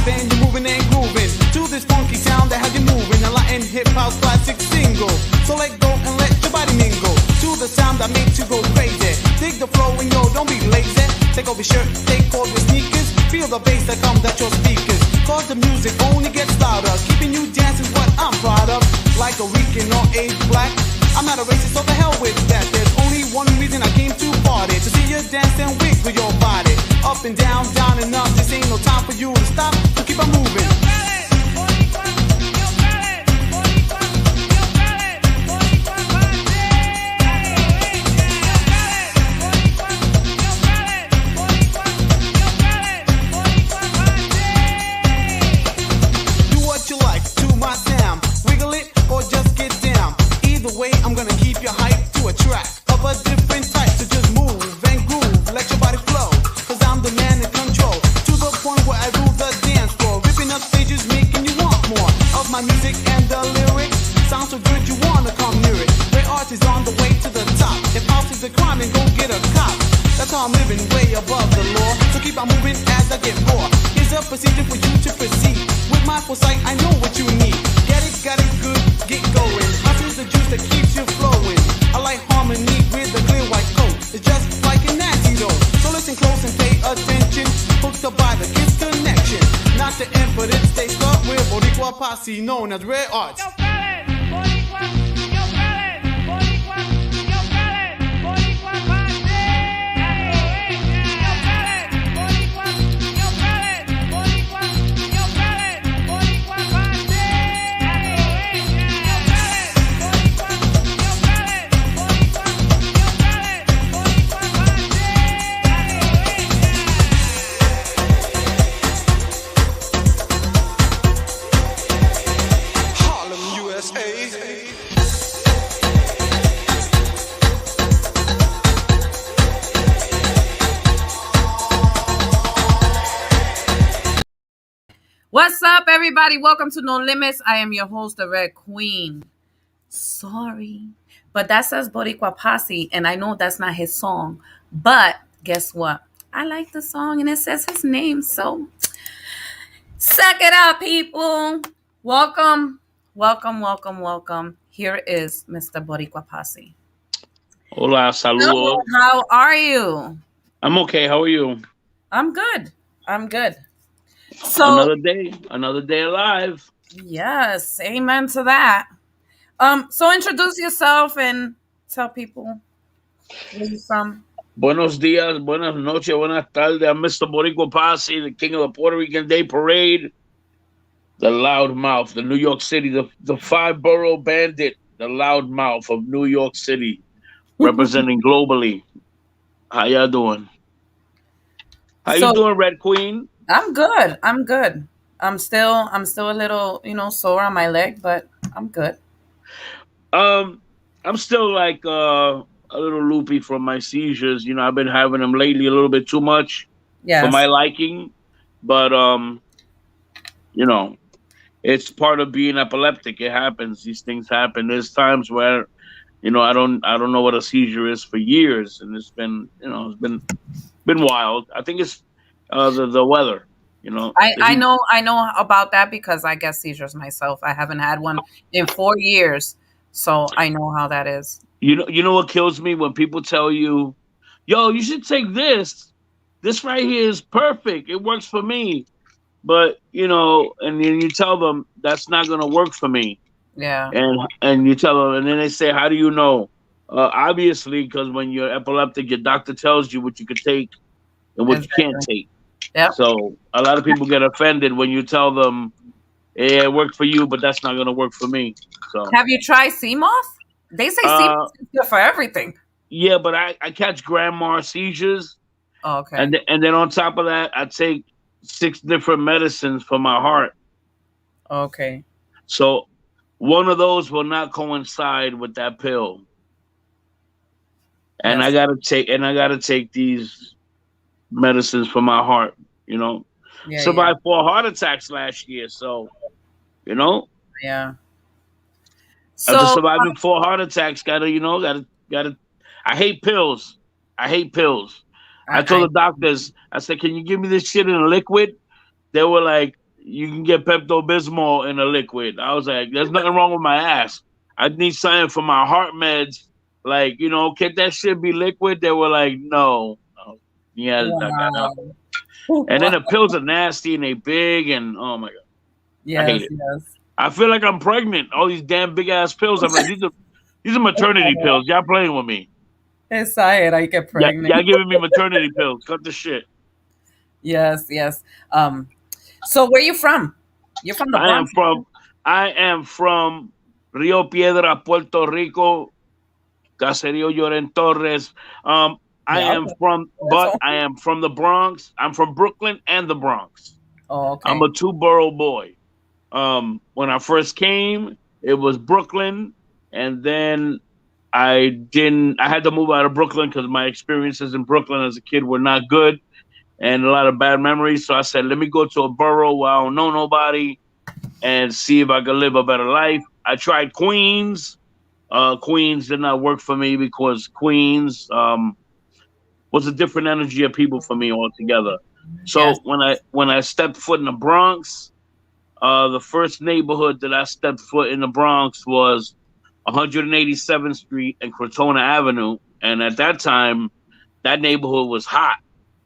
vibing, you're moving and grooving to this funky sound that has you moving. A Latin hip house classic single. So let go and let your body mingle to the sound that makes you go crazy. Dig the flow and yo, don't be lazy. Take off your shirt, take off your sneakers. Feel the bass that comes at your speakers. Cause the music only gets louder. Keeping you dancing what I'm proud of. Like a Rican or a black. I'm not a racist, so the hell with that. There's only one reason I came to party. To see you dance and wiggle your body. Up and down, down and up. This ain't no time for you to stop. So keep on moving. Way I'm gonna keep you hyped to a track of a different type. So just move and groove, let your body flow. Cause I'm the man in control. To the point where I rule the dance floor. Ripping up stages, making you want more of my music and the lyrics. Sounds so good you wanna come near it. Great art is on the way to the top. If house is a crime, then go get a cop. That's how I'm living way above the law. So keep on moving as I get more. Here's a procedure for you to proceed. With my foresight, I know what you need. Get it, got it good, get going. The juice that keeps you flowing. I like harmony with a clear white coat. It's just like an antidote. So listen close and pay attention. Hooked up by the kids connection. Not the end, but it stays stuck with Boriqua posse, known as Rare Arts. Yo, Khaled, Boriqua, yo, Khaled, Boriqua, yo, Khaled, Boriqua posse. Yo, Khaled, Boriqua, yo, Khaled, Boriqua, yo, Khaled, Boriqua posse. What's up, everybody? Welcome to No Limits. I am your host, the Red Queen. Sorry, but that says Boriqua Posse, and I know that's not his song. But guess what? I like the song, and it says his name, so suck it up, people. Welcome, welcome, welcome, welcome. Here is Mr. Boriqua Posse. Hola, saludos. How are you? I'm okay. How are you? I'm good. I'm good. So another day alive. Yes, amen to that. So introduce yourself and tell people where you're from. Buenos dias, buenas noches, buenas tardes. I'm Mr. Boriqua Posse, the king of the Puerto Rican Day Parade, the loudmouth, the New York City, the five-borough bandit, the loudmouth of New York City, representing globally. How y'all doing? How you doing, Red Queen? I'm good. I'm still a little, sore on my leg, but I'm good. I'm still like a little loopy from my seizures. I've been having them lately a little bit too much for my liking. But it's part of being epileptic. It happens. These things happen. There's times where, I don't know what a seizure is for years, and it's been, it's been wild. I think it's the weather. I know about that because I get seizures myself. I haven't had one in 4 years, so I know how that is. You know what kills me? When people tell you, yo, you should take this. This right here is perfect. It works for me. But, and then you tell them that's not going to work for me. Yeah. And you tell them, and then they say, how do you know? Obviously, because when you're epileptic, your doctor tells you what you could take and what you can't take. Yep. So a lot of people get offended when you tell them, yeah, it worked for you, but that's not going to work for me. So have you tried CMOS? They say CMOS is good for everything. Yeah, but I catch grand mal seizures. Oh, okay. And then on top of that, I take 6 different medicines for my heart. Okay. So one of those will not coincide with that pill. And I gotta take these medicines for my heart, survived 4 heart attacks last year. So, Yeah. After surviving 4 heart attacks, gotta. I hate pills. I told the doctors, I said, can you give me this shit in a liquid? They were like, you can get Pepto Bismol in a liquid. I was like, there's nothing wrong with my ass. I need something for my heart meds. Like, can that shit be liquid? They were like, no. Yeah, Wow. and then Wow. the pills are nasty and they big and oh my god, I hate Yes, it. yes. I feel like I'm pregnant. All these damn big ass pills. I'm like, these are maternity pills. Y'all playing with me. Excited, I get Yeah, pregnant. y'all giving me maternity pills. Cut the shit. Yes, yes. So where you from? You're from the I am Bronx? from I am from Rio Piedra, Puerto Rico, Caserio Lloren Torres. Um, I Yeah. am from, That's but all. I am from the Bronx. I'm from Brooklyn and the Bronx. Oh, I'm okay. a two-borough boy. When I first came, it was Brooklyn, and then I had to move out of Brooklyn because my experiences in Brooklyn as a kid were not good and a lot of bad memories. So I said, let me go to a borough where I don't know nobody and see if I could live a better life. I tried Queens. Queens did not work for me because Queens was a different energy of people for me altogether. Yes. So when I stepped foot in the Bronx, the first neighborhood that I stepped foot in the Bronx was 187th Street and Crotona Avenue, and at that time, that neighborhood was hot.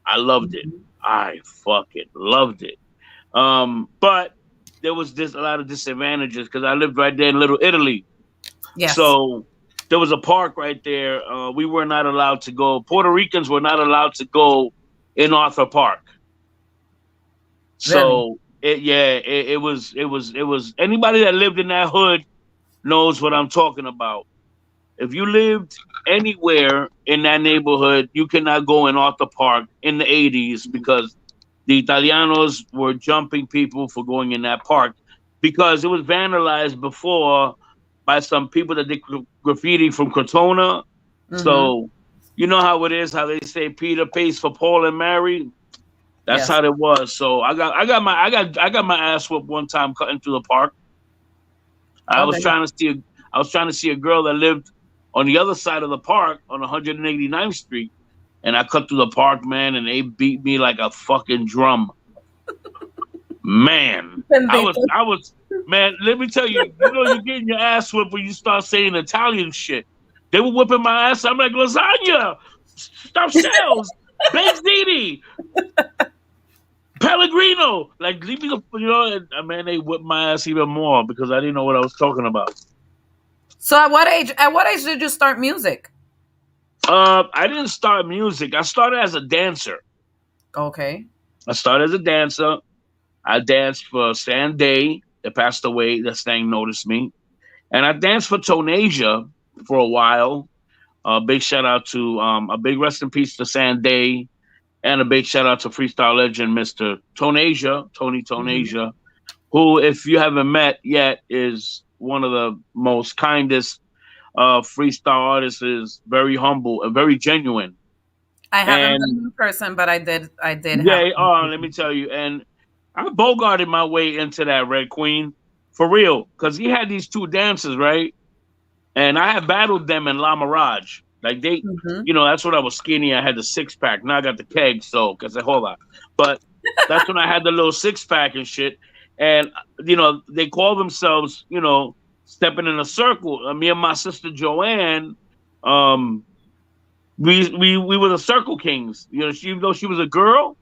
I loved it. I fucking loved it. But there was a lot of disadvantages because I lived right there in Little Italy. Yes. So there was a park right there. We were not allowed to go. Puerto Ricans were not allowed to go in Arthur Park. Really? So it was anybody that lived in that hood knows what I'm talking about. If you lived anywhere in that neighborhood, you cannot go in Arthur Park in the 80s because the Italianos were jumping people for going in that park because it was vandalized before by some people that did graffiti from Crotona. Mm-hmm. So you know how it is, how they say Peter pays for Paul and Mary. That's Yes. how it was. So I got my ass whooped one time cutting through the park. I was Okay. trying to see a, I was trying to see a girl that lived on the other side of the park on 189th Street, and I cut through the park, man, and they beat me like a fucking drum. Man, And I they was, I was, man. Let me tell you, you're getting your ass whipped when you start saying Italian shit. They were whipping my ass. I'm like lasagna, stuffed shells, baked ziti, Pellegrino. Like leave me and man, they whipped my ass even more because I didn't know what I was talking about. So at what age did you start music? I didn't start music. I started as a dancer. Okay. I started as a dancer. I danced for Sanday that passed away. That thing noticed me, and I danced for Tonasia for a while. Big shout out to a big rest in peace to Sanday, and a big shout out to freestyle legend Mr. Tonasia, Tony Mhm. Tonasia, who, if you haven't met yet, is one of the most kindest freestyle artists. Is very humble and very genuine. I haven't met And him in person, but I did have yeah, let me tell you, and I bogarted my way into that Red Queen for real, because he had these two dancers, right? And I had battled them in La Mirage. Like hmm that's when I was skinny. I had the six pack. Now I got the keg, so because I hold on. But that's when I had the little six pack and shit. And they call themselves, stepping in a circle. Me and my sister Joanne, um, we were the Circle Kings. Even though she was a girl,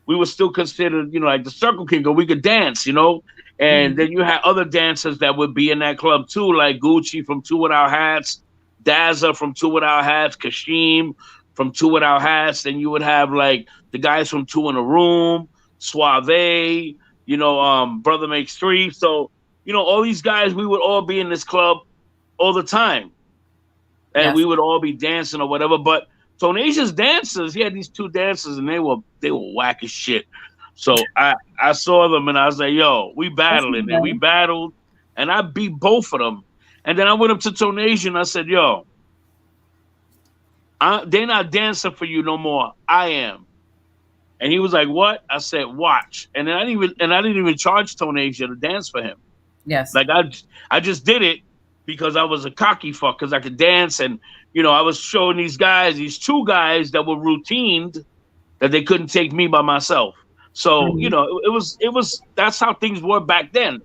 we were still considered, like the Circle King, or we could dance. And hmm then you had other dancers that would be in that club too, like Gucci from Two Without Hats, Dazza from Two Without Hats, Kashim from Two Without Hats. Then you would have like the guys from Two in a Room, Suave, Brother Makes Three. So, all these guys, we would all be in this club all the time and Yes. we would all be dancing or whatever. But Tonasia's dancers, he had these two dancers, and they were whack as shit. So I saw them, and I was like, "Yo, we That's battling," and we nice. battled, and I beat both of them. And then I went up to Tonasia and I said, "Yo, they're not dancing for you no more. I am." And he was like, "What?" I said, "Watch." And then I didn't even charge Tonasia to dance for him. Yes. Like I just did it because I was a cocky fuck because I could dance and I was showing these two guys that were routined that they couldn't take me by myself. So, Mhm. it was that's how things were back then.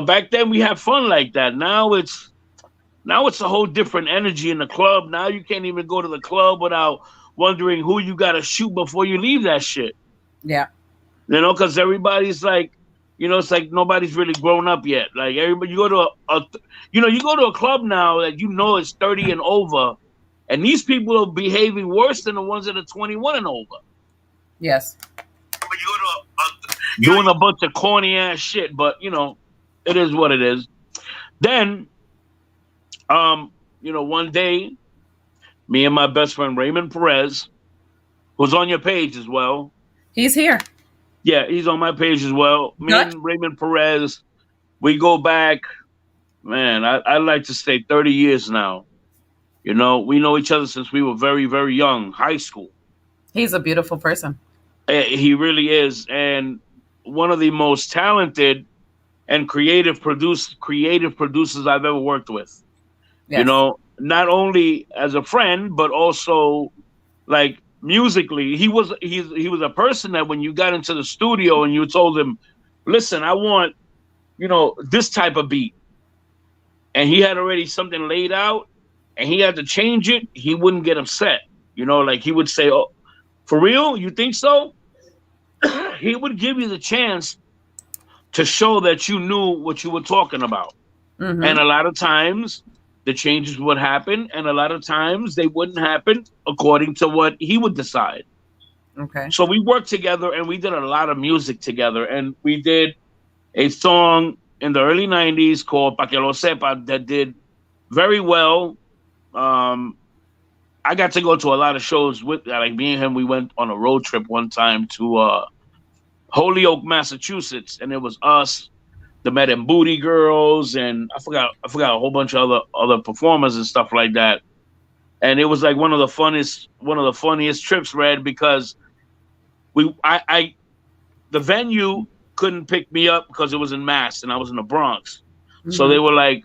Back then we had fun like that. Now it's a whole different energy in the club. Now you can't even go to the club without wondering who you got to shoot before you leave that shit. Yeah. Because everybody's like, it's like nobody's really grown up yet. Like everybody, you go to you go to a club now that is 30 and over, and these people are behaving worse than the ones that are 21 and over. Yes. But you go to doing a bunch of corny ass shit, but it is what it is. Then, one day, me and my best friend Raymond Perez, who's on your page as well. He's here. Yeah, he's on my page as well. Me Good. and Raymond Perez, we go back, man, I like to say 30 years now. We know each other since we were very, very young, high school. He's a beautiful person. He really is. And one of the most talented and creative producers I've ever worked with. Yes. Not only as a friend, but also like musically. He was a person that when you got into the studio and you told him, listen, I want, this type of beat. And he had already something laid out and he had to change it, he wouldn't get upset. Like he would say, oh, for real? You think so? He would give you the chance to show that you knew what you were talking about. Mm-hmm. And a lot of times the changes would happen, and a lot of times they wouldn't happen according to what he would decide. Okay. So we worked together and we did a lot of music together. And we did a song in the early 90s called Pa Que Lo Sepa that did very well. I got to go to a lot of shows with, like me and him, we went on a road trip one time to Holyoke, Massachusetts, and it was us, the Met and Booty Girls, and I forgot a whole bunch of other performers and stuff like that. And it was like one of the funniest trips, Red, because the venue couldn't pick me up because it was in Mass and I was in the Bronx. Mm-hmm. So they were like,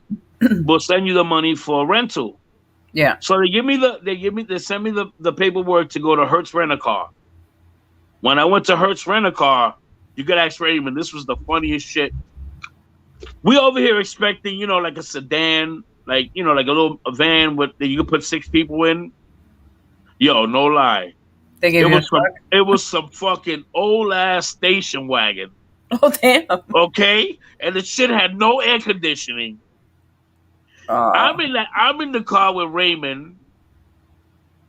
we'll send you the money for rental. Yeah. So they send me the paperwork to go to Hertz Rent-A-Car. When I went to Hertz Rent-A-Car, you could ask Raymond, this was the funniest shit. We over here expecting, like a sedan, like a little van that you could put 6 people in. Yo, no lie. They gave It was some fucking old ass station wagon. Oh damn. Okay? And the shit had no air conditioning. I'm in the car with Raymond.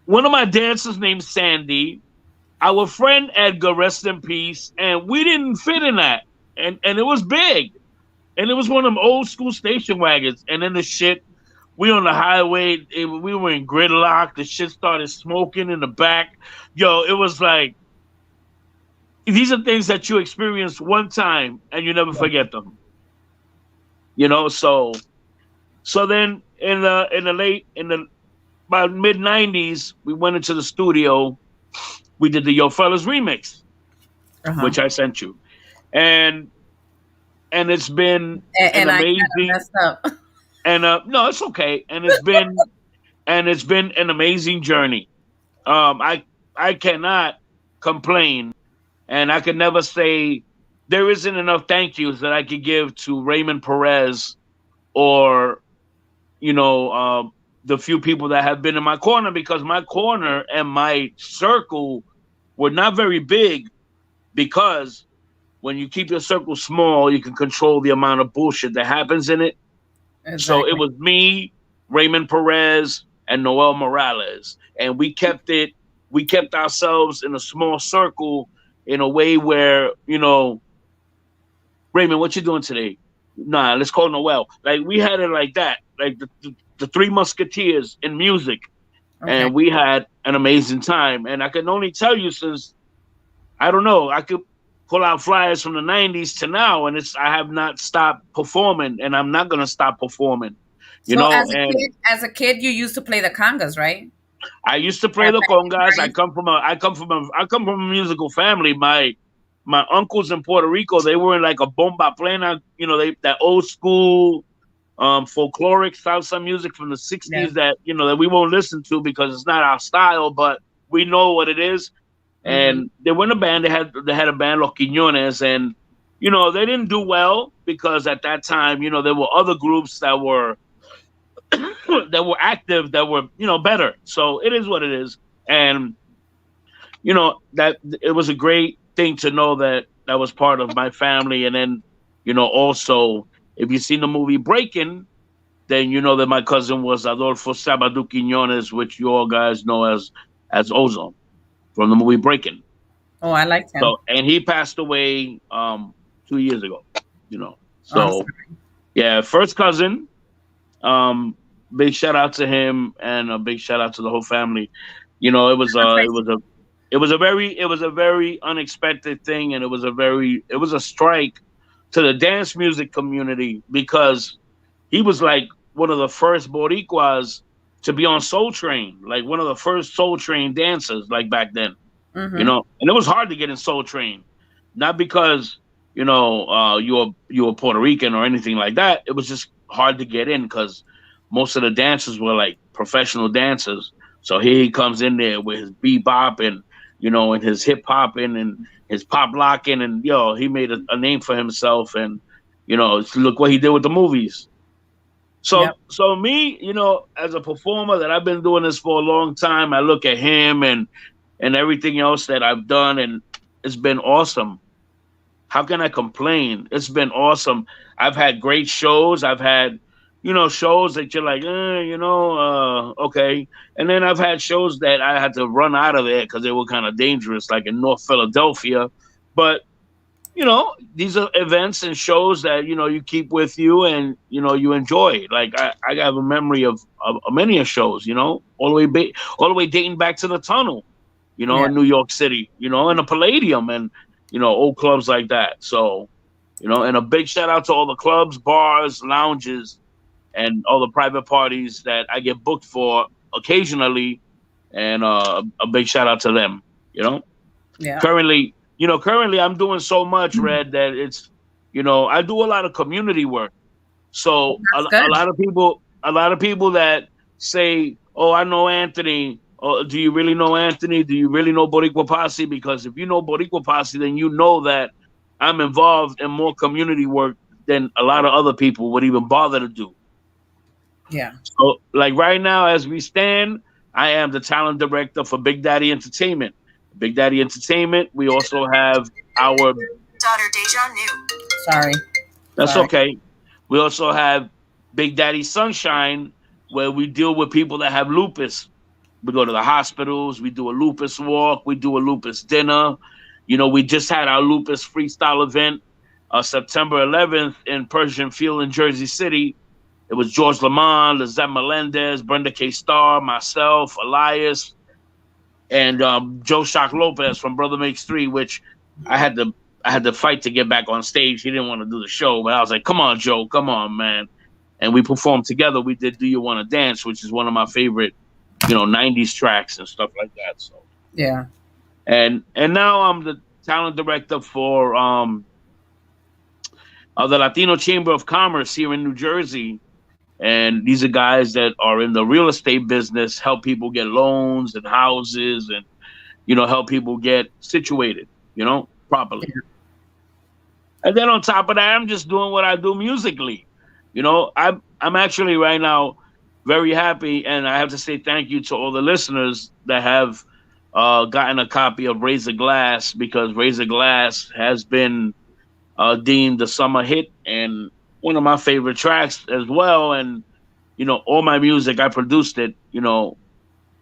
One of my dancers named Sandy. Our friend Edgar, rest in peace, and we didn't fit in that. And it was big. And it was one of them old school station wagons. And then the shit, we on the highway, we were in gridlock. The shit started smoking in the back. Yo, it was like, these are things that you experience one time and you never forget them. So then by mid 90s, we went into the studio. We did the Yo Fellas remix, which I sent you, and it's been and amazing. I messed up. And no, it's okay. And it's been an amazing journey. I cannot complain, and I could never say there isn't enough thank yous that I could give to Raymond Perez or the few people that have been in my corner, because my corner and my circle were not very big, because when you keep your circle small, you can control the amount of bullshit that happens in it. Exactly. So it was me, Raymond Perez, and Noel Morales. And we kept ourselves in a small circle in a way where, Raymond, what you doing today? Nah, let's call Noel. Like, we had it like that. Like the Three Musketeers in music. Okay. And we had an amazing time. And I can only tell you, since, I don't know, I could pull out flyers from the 90s to now, and I have not stopped performing, and I'm not going to stop performing. As a kid, you used to play the congas, right? I used to play the congas. I come from a musical family. My uncles in Puerto Rico, they were in like a bomba plena, that old school folkloric salsa music from the 60s that we won't listen to because it's not our style, but we know what it is. Mm-hmm. and they were in a band. They had a band, Los Quiñones, and they didn't do well because at that time, there were other groups that were that were active that were better. So it is what it is, and that it was a great thing to know that that was part of my family, and then also if you've seen the movie Breaking, then you know that my cousin was Adolfo Sabadu Quiñones, which you all guys know as Ozone from the movie Breaking. Oh, I liked him. So, and he passed away 2 years ago. Oh, I'm So sorry. yeah, first cousin. Um, Big shout out to him, and a big shout out to the whole family. It was a very unexpected thing, and it was a strike to the dance music community because he was like one of the first Boricuas to be on Soul Train, like one of the first Soul Train dancers, like back then. Mm-hmm. And it was hard to get in Soul Train, not because you were Puerto Rican or anything like that. It was just hard to get in because most of the dancers were like professional dancers. So here he comes in there with his bebop and his hip hopping and his pop locking, and he made a name for himself. And look what he did with the movies. Yep. So me, as a performer that I've been doing this for a long time, I look at him and everything else that I've done, and it's been awesome. How can I complain? It's been awesome. I've had great shows. I've had, shows that you're like, okay. And then I've had shows that I had to run out of there because they were kind of dangerous, like in North Philadelphia. But these are events and shows that you keep with you, and you enjoy. Like I have a memory of many of shows, all the way dating back to the Tunnel, Yeah. in New York City, and the Palladium, and old clubs like that. So and a big shout out to all the clubs, bars, lounges, and all the private parties that I get booked for occasionally, and a big shout out to them. You know, Yeah. currently I'm doing so much, Red, that it's I do a lot of community work. So That's a good. lot of people that say, "Oh, I know Anthony." Oh, do you really know Anthony? Do you really know Boriqua Posse? Because if you know Boriqua Posse, then you know that I'm involved in more community work than a lot of other people would even bother to do. Yeah. So, like right now, as we stand, I am the talent director for Big Daddy Entertainment. Big Daddy Entertainment. We also have our. Daughter Deja New. Sorry. That's Sorry. okay. We also have Big Daddy Sunshine, where we deal with people that have lupus. We go to the hospitals. We do a lupus walk. We do a lupus dinner. We just had our lupus freestyle event September 11th in Persian Field in Jersey City. It was George Lamont, Lizette Melendez, Brenda K. Starr, myself, Elias, and Joe Shock Lopez from Brother Makes Three, which I had to fight to get back on stage. He didn't want to do the show, but I was like, "Come on, Joe, come on, man!" And we performed together. We did "Do You Want to Dance," which is one of my favorite, '90s tracks and stuff like that. So, Yeah. and now I'm the talent director for the Latino Chamber of Commerce here in New Jersey. And these are guys that are in the real estate business, help people get loans and houses, and help people get situated, properly. Yeah. And then on top of that, I'm just doing what I do musically. I'm actually right now very happy, and I have to say thank you to all the listeners that have gotten a copy of Razor Glass, because Razor Glass has been deemed the summer hit and one of my favorite tracks as well. And all my music, I produced it.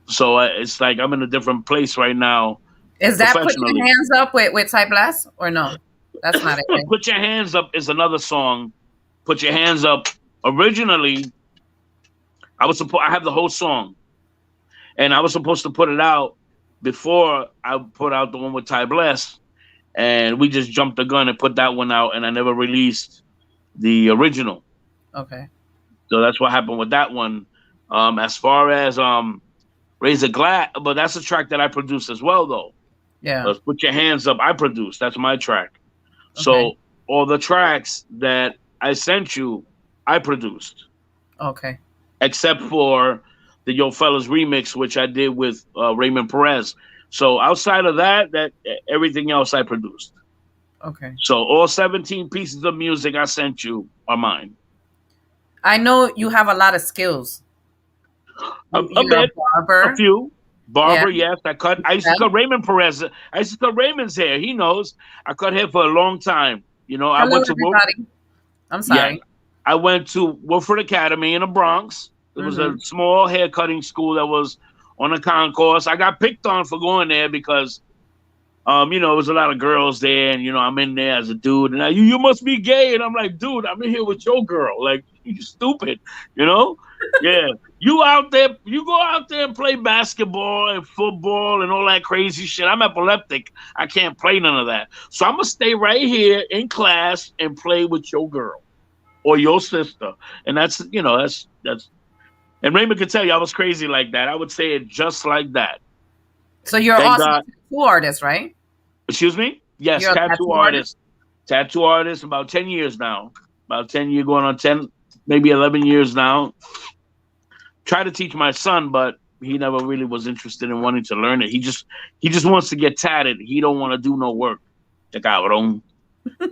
So it's like I'm in a different place right now Is that put your professionally. hands up with Ty Blast or no? That's not it. Right? Put Your Hands Up is another song. Put Your Hands Up. Originally, I have the whole song, and I was supposed to put it out before I put out the one with Ty Bless, and we just jumped the gun and put that one out, and I never released the original. Okay. So that's what happened with that one. As far as Razor Glass, but that's a track that I produced as well, though. Yeah. Put Your Hands Up, I produced. That's my track. Okay. So all the tracks that I sent you, I produced, Okay. except for the Yo Fellas remix, which I did with Raymond Perez. So outside of that, everything else I produced. Okay. So all 17 pieces of music I sent you are mine. I know you have a lot of skills. A You're a bit, a barber. few. Yeah. Barber, yes, I cut. I used to Yeah. cut Raymond Perez. I used to cut Raymond's hair. He knows. I cut hair for a long time. You know, I Hello, went to work. everybody. I'm Yeah, sorry. I went to Wilford Academy in the Bronx. It was a Mm-hmm. small hair cutting school that was on a concourse. I got picked on for going there because there was a lot of girls there, and I'm in there as a dude, and you must be gay, and I'm like, dude, I'm in here with your girl, like you stupid, you know? Yeah, you out there, you go out there and play basketball and football and all that crazy shit. I'm epileptic, I can't play none of that, so I'm gonna stay right here in class and play with your girl or your sister, and that's. And Raymond could tell you I was crazy like that. I would say it just like that. So you're Thank also a God. tattoo artist, right? Excuse me? Yes, You're a tattoo tattoo artist. artist. Tattoo artist about 10 years now. About 10 years, going on 10, maybe 11 years now. Try to teach my son, but he never really was interested in wanting to learn it. He just wants to get tatted. He don't want to do no work. The cabrón.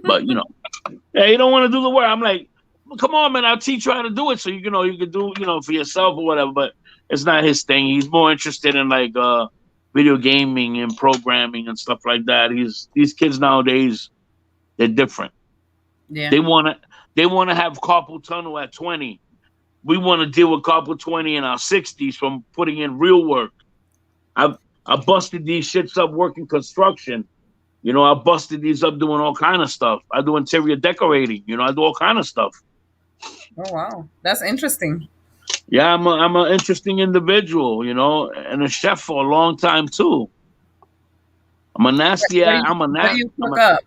But yeah, he don't want to do the work. I'm like, well, come on, man, I'll teach you how to do it so you can do, for yourself or whatever. But it's not his thing. He's more interested in like video gaming and programming and stuff like that. These kids nowadays, they're different. Yeah. They want to have carpal tunnel at 20. We want to deal with carpal 20 in our 60s from putting in real work. I busted these shits up working construction. I busted these up doing all kind of stuff. I do interior decorating. I do all kind of stuff. Oh wow, that's interesting. Yeah, I'm an interesting individual, and a chef for a long time too. I'm a nasty. What do you I'm a what do nat. you cook up?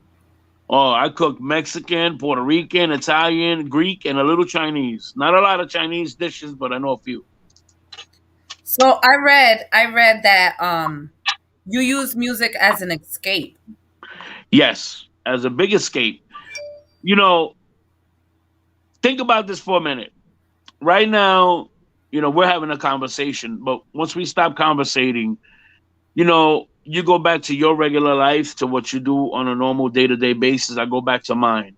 Oh, I cook Mexican, Puerto Rican, Italian, Greek, and a little Chinese. Not a lot of Chinese dishes, but I know a few. So I read that you use music as an escape. Yes, as a big escape. You know, think about this for a minute. Right now, we're having a conversation, but once we stop conversating, you go back to your regular life, to what you do on a normal day-to-day basis. I go back to mine.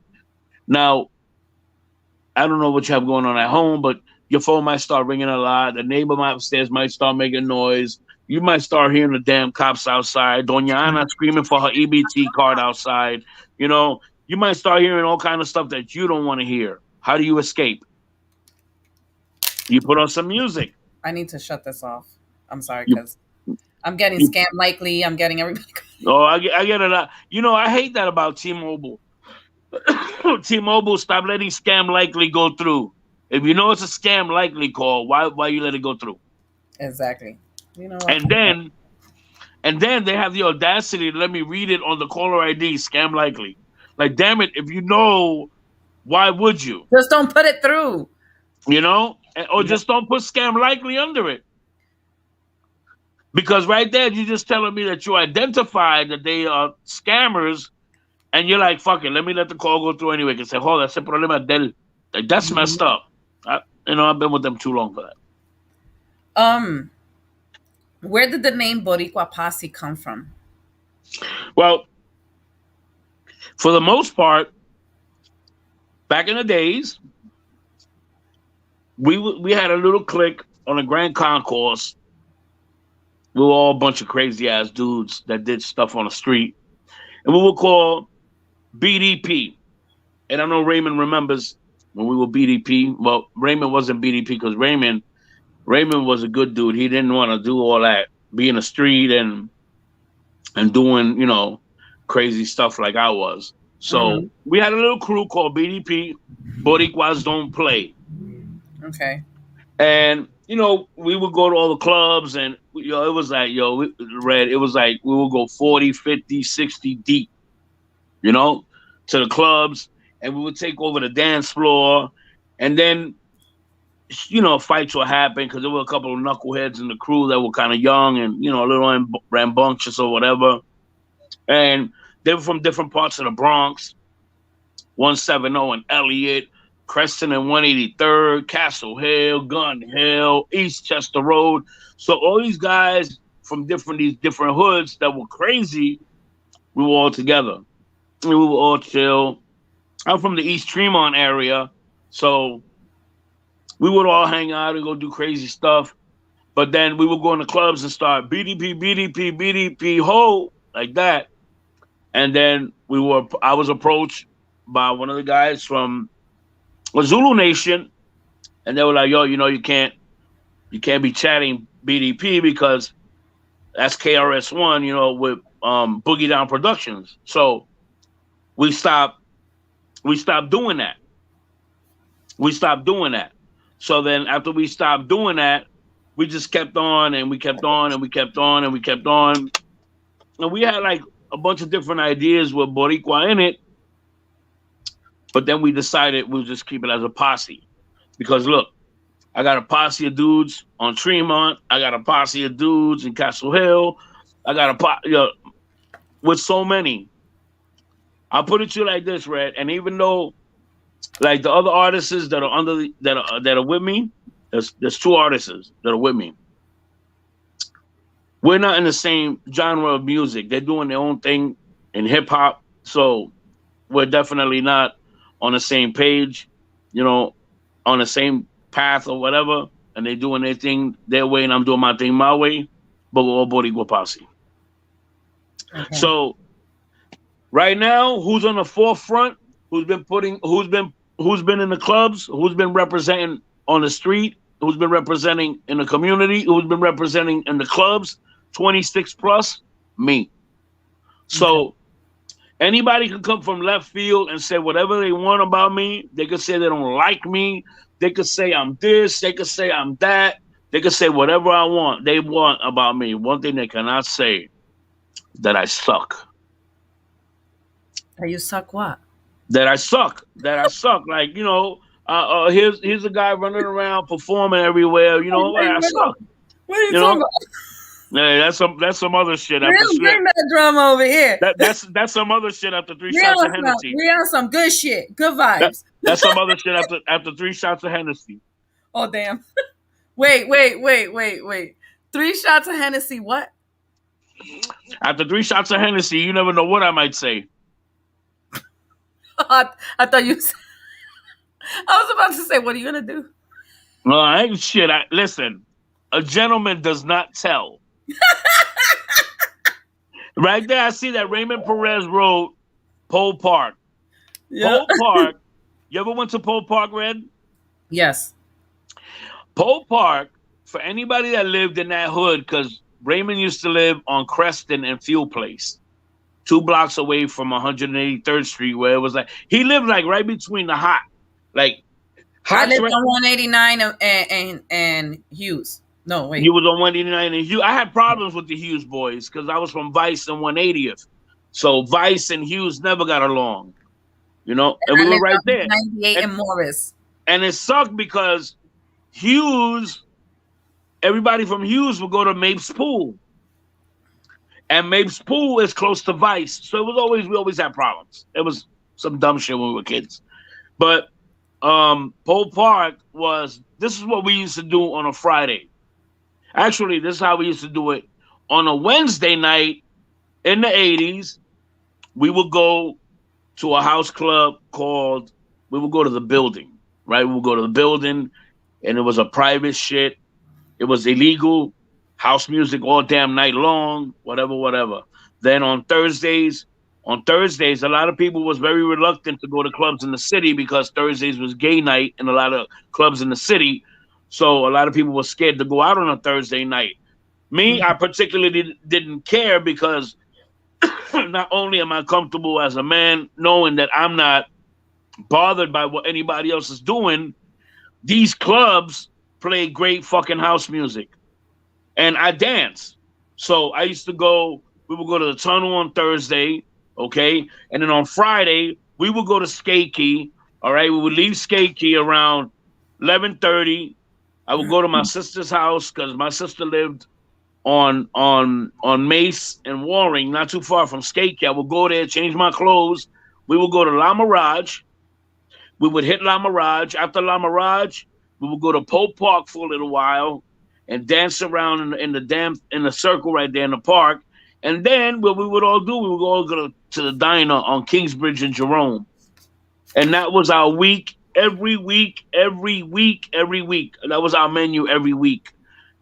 Now, I don't know what you have going on at home, but your phone might start ringing a lot. The neighbor upstairs might start making noise. You might start hearing the damn cops outside. Doña Ana screaming for her EBT card outside. You might start hearing all kind of stuff that you don't want to hear. How do you escape? You put on some music. I need to shut this off. I'm sorry, You, because I'm getting you scam likely. I'm getting everybody. oh, I get it. I hate that about T-Mobile. T-Mobile, stop letting scam likely go through. If you know it's a scam likely call, why you let it go through? Exactly. You know what? And then they have the audacity to let me read it on the caller ID, scam likely. Like, damn it, if you know, why would you? Just don't put it through. Or just don't put scam likely under it. Because right there, you're just telling me that you identified that they are scammers, and you're like, fuck it, let me let the call go through anyway. Because say, hold, that's a problema del. Like, that's messed up. I've been with them too long for that. Um, where did the name Boriqua Posse come from? Well, for the most part, back in the days, we had a little clique on a Grand Concourse. We were all a bunch of crazy ass dudes that did stuff on the street, and we were called BDP. And I know Raymond remembers when we were BDP. Well, Raymond wasn't BDP because Raymond was a good dude. He didn't want to do all that, be in the street and doing crazy stuff like I was. So we had a little crew called BDP. Boriquas don't play. Okay. And we would go to all the clubs, and it was like, Red, it was like we would go 40, 50, 60 deep, to the clubs, and we would take over the dance floor. And then fights would happen because there were a couple of knuckleheads in the crew that were kind of young and a little rambunctious or whatever. And they were from different parts of the Bronx. 170 and Elliott, Creston and 183rd, Castle Hill, Gun Hill, East Chester Road. So all these guys from these different hoods that were crazy, we were all together. And we were all chill. I'm from the East Tremont area, so we would all hang out and go do crazy stuff. But then we would go in the clubs and start BDP, BDP, BDP, ho, like that. And then I was approached by one of the guys from Zulu Nation, and they were like, "Yo, you can't be chatting BDP because that's KRS-One, with Boogie Down Productions." So we stopped doing that. We stopped doing that. So then after we stopped doing that, we just kept on and we kept on and we kept on and we kept on. And we had like a bunch of different ideas with Boriqua in it. But then we decided we'll just keep it as a posse. Because look, I got a posse of dudes on Tremont. I got a posse of dudes in Castle Hill. I got with so many. I'll put it to you like this, Red. And even though, like the other artists that are that are with me, there's two artists that are with me. We're not in the same genre of music. They're doing their own thing in hip hop, so we're definitely not on the same page, on the same path or whatever. And they're doing their thing their way, and I'm doing my thing my way. But we're all Boriqua posse. Okay. So right now, who's on the forefront? Who's been in the clubs? Who's been representing on the street? Who's been representing in the community? Who's been representing in the clubs? 26 plus, me. So anybody can come from left field and say whatever they want about me. They could say they don't like me. They could say I'm this. They could say I'm that. They could say whatever they want about me. One thing they cannot say, that I suck. That you suck what? That I suck. Like, here's a guy running around performing everywhere. I suck. What are you talking about? Yeah, that's some other shit. Bring that drama over here. That's some other shit after 3 shots of Hennessy. We on some good shit. Good vibes. That's some other shit after 3 shots of Hennessy. Oh damn. Wait. 3 shots of Hennessy, what? After 3 shots of Hennessy, you never know what I might say. I thought you said, I was about to say, what are you gonna do? No, I ain't shit. Listen, a gentleman does not tell. Right there, I see that Raymond Perez wrote Pole Park. Yeah. Pole Park. You ever went to Pole Park, Red? Yes. Pole Park, for anybody that lived in that hood, because Raymond used to live on Creston and Field Place, 2 blocks away from 183rd Street, where it was like, he lived like right between the hot. I lived on 189 and Hughes. No, wait. You was on 189 and Hughes. I had problems with the Hughes boys because I was from Vice and 180th. So Vice and Hughes never got along, and we were right there. 98 and Morris. And it sucked because Hughes, everybody from Hughes would go to Mapes Pool. And Mapes Pool is close to Vice. So we always had problems. It was some dumb shit when we were kids. But Pole Park this is what we used to do on a Friday. Actually, this is how we used to do it. On a Wednesday night in the 80s, we would go to a house club we would go to the building, right? We would go to the building, and it was a private shit. It was illegal. House music all damn night long, whatever. Then on Thursdays, a lot of people was very reluctant to go to clubs in the city because Thursdays was gay night in a lot of clubs in the city. So a lot of people were scared to go out on a Thursday night. Me, I particularly didn't care because not only am I comfortable as a man knowing that I'm not bothered by what anybody else is doing, these clubs play great fucking house music. And I dance. So I used to we would go to the Tunnel on Thursday, okay? And then on Friday, we would go to Skate Key, all right? We would leave Skate Key around 11:30. I would go to my sister's house because my sister lived on Mace and Waring, not too far from Skate Key. I would go there, change my clothes. We would go to La Mirage. We would hit La Mirage. After La Mirage, we would go to Pole Park for a little while. and dance around in the in the circle right there in the park. And then what we would all do, we would all go to the diner on Kingsbridge and Jerome, and that was our week. Every week, every week, every week. That was our menu every week.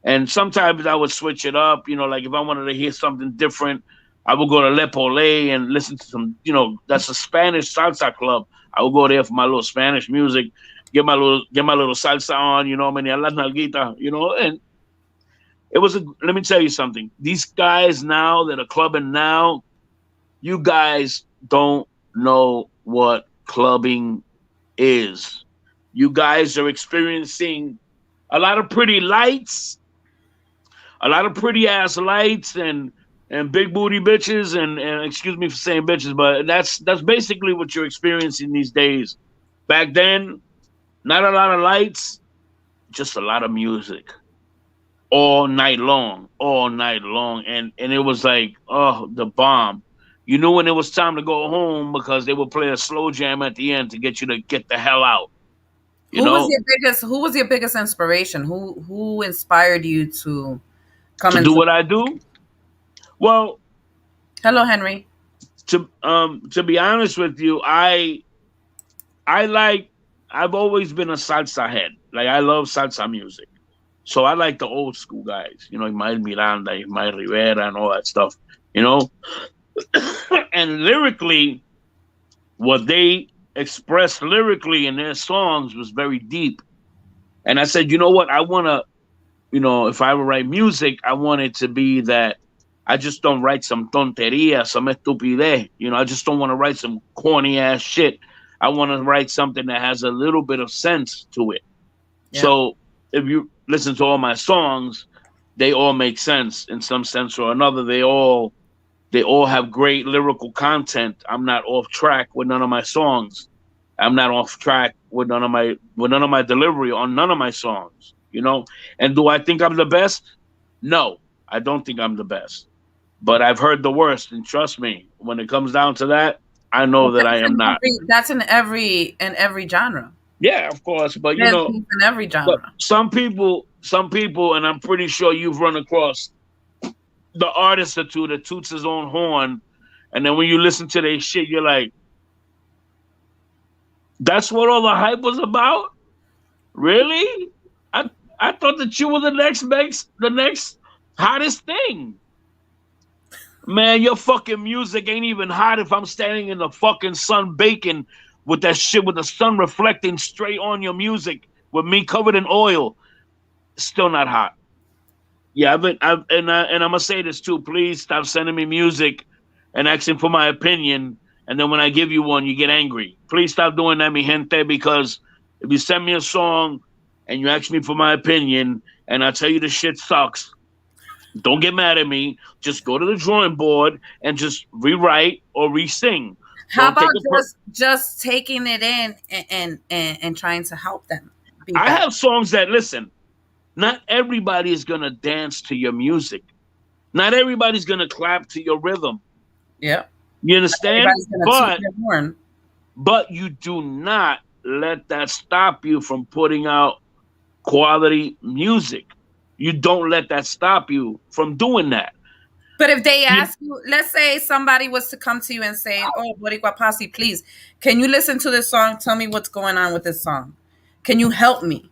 And sometimes I would switch it up, like if I wanted to hear something different, I would go to Le Pole and listen to some, that's a Spanish salsa club. I would go there for my little Spanish music, get my little salsa on, menear las nalguitas, and let me tell you something. These guys now that are clubbing now, you guys don't know what clubbing is. You guys are experiencing a lot of pretty lights, a lot of pretty ass lights and big booty bitches and excuse me for saying bitches, but that's basically what you're experiencing these days. Back then, not a lot of lights, just a lot of music. All night long, and it was like, oh, the bomb. You knew when it was time to go home because they would play a slow jam at the end to get you to get the hell out. Who was your biggest inspiration? Who inspired you to come To into do what I do? Well, Hello, Henry. to be honest with you, I've always been a salsa head. Like I love salsa music. So I like the old school guys, Ismael Miranda, Ismael Rivera, and all that stuff, And lyrically, what they expressed lyrically in their songs was very deep. And I said, you know what? I want to, if I ever write music, I want it to be that I just don't write some tonteria, some estupidez. I just don't want to write some corny ass shit. I want to write something that has a little bit of sense to it. Yeah. So if you listen to all my songs, they all make sense in some sense or another. They all have great lyrical content. I'm not off track with none of my songs. I'm not off track with none of my delivery on none of my songs. And do I think I'm the best? No, I don't think I'm the best. But I've heard the worst, and trust me, when it comes down to that, I know that I am not. That's in every genre. Yeah, of course, but in every genre. Some people, and I'm pretty sure you've run across the artist or two that toots his own horn, and then when you listen to their shit, you're like, "That's what all the hype was about." Really? I thought that you were the next hottest thing. Man, your fucking music ain't even hot if I'm standing in the fucking sun baking with that shit with the sun reflecting straight on your music with me covered in oil. Still not hot. Yeah, and I'm gonna say this too. Please stop sending me music and asking for my opinion, and then when I give you one, you get angry. Please stop doing that, mi gente, because if you send me a song and you ask me for my opinion, and I tell you the shit sucks, don't get mad at me. Just go to the drawing board and just rewrite or re-sing. How about just taking it in and trying to help them? I have songs that, listen, not everybody is going to dance to your music. Not everybody's going to clap to your rhythm. Yeah. You understand? But you do not let that stop you from putting out quality music. You don't let that stop you from doing that. But if they ask you, let's say somebody was to come to you and say, "Oh, Boriqua Posse, please, can you listen to this song? Tell me what's going on with this song. Can you help me?"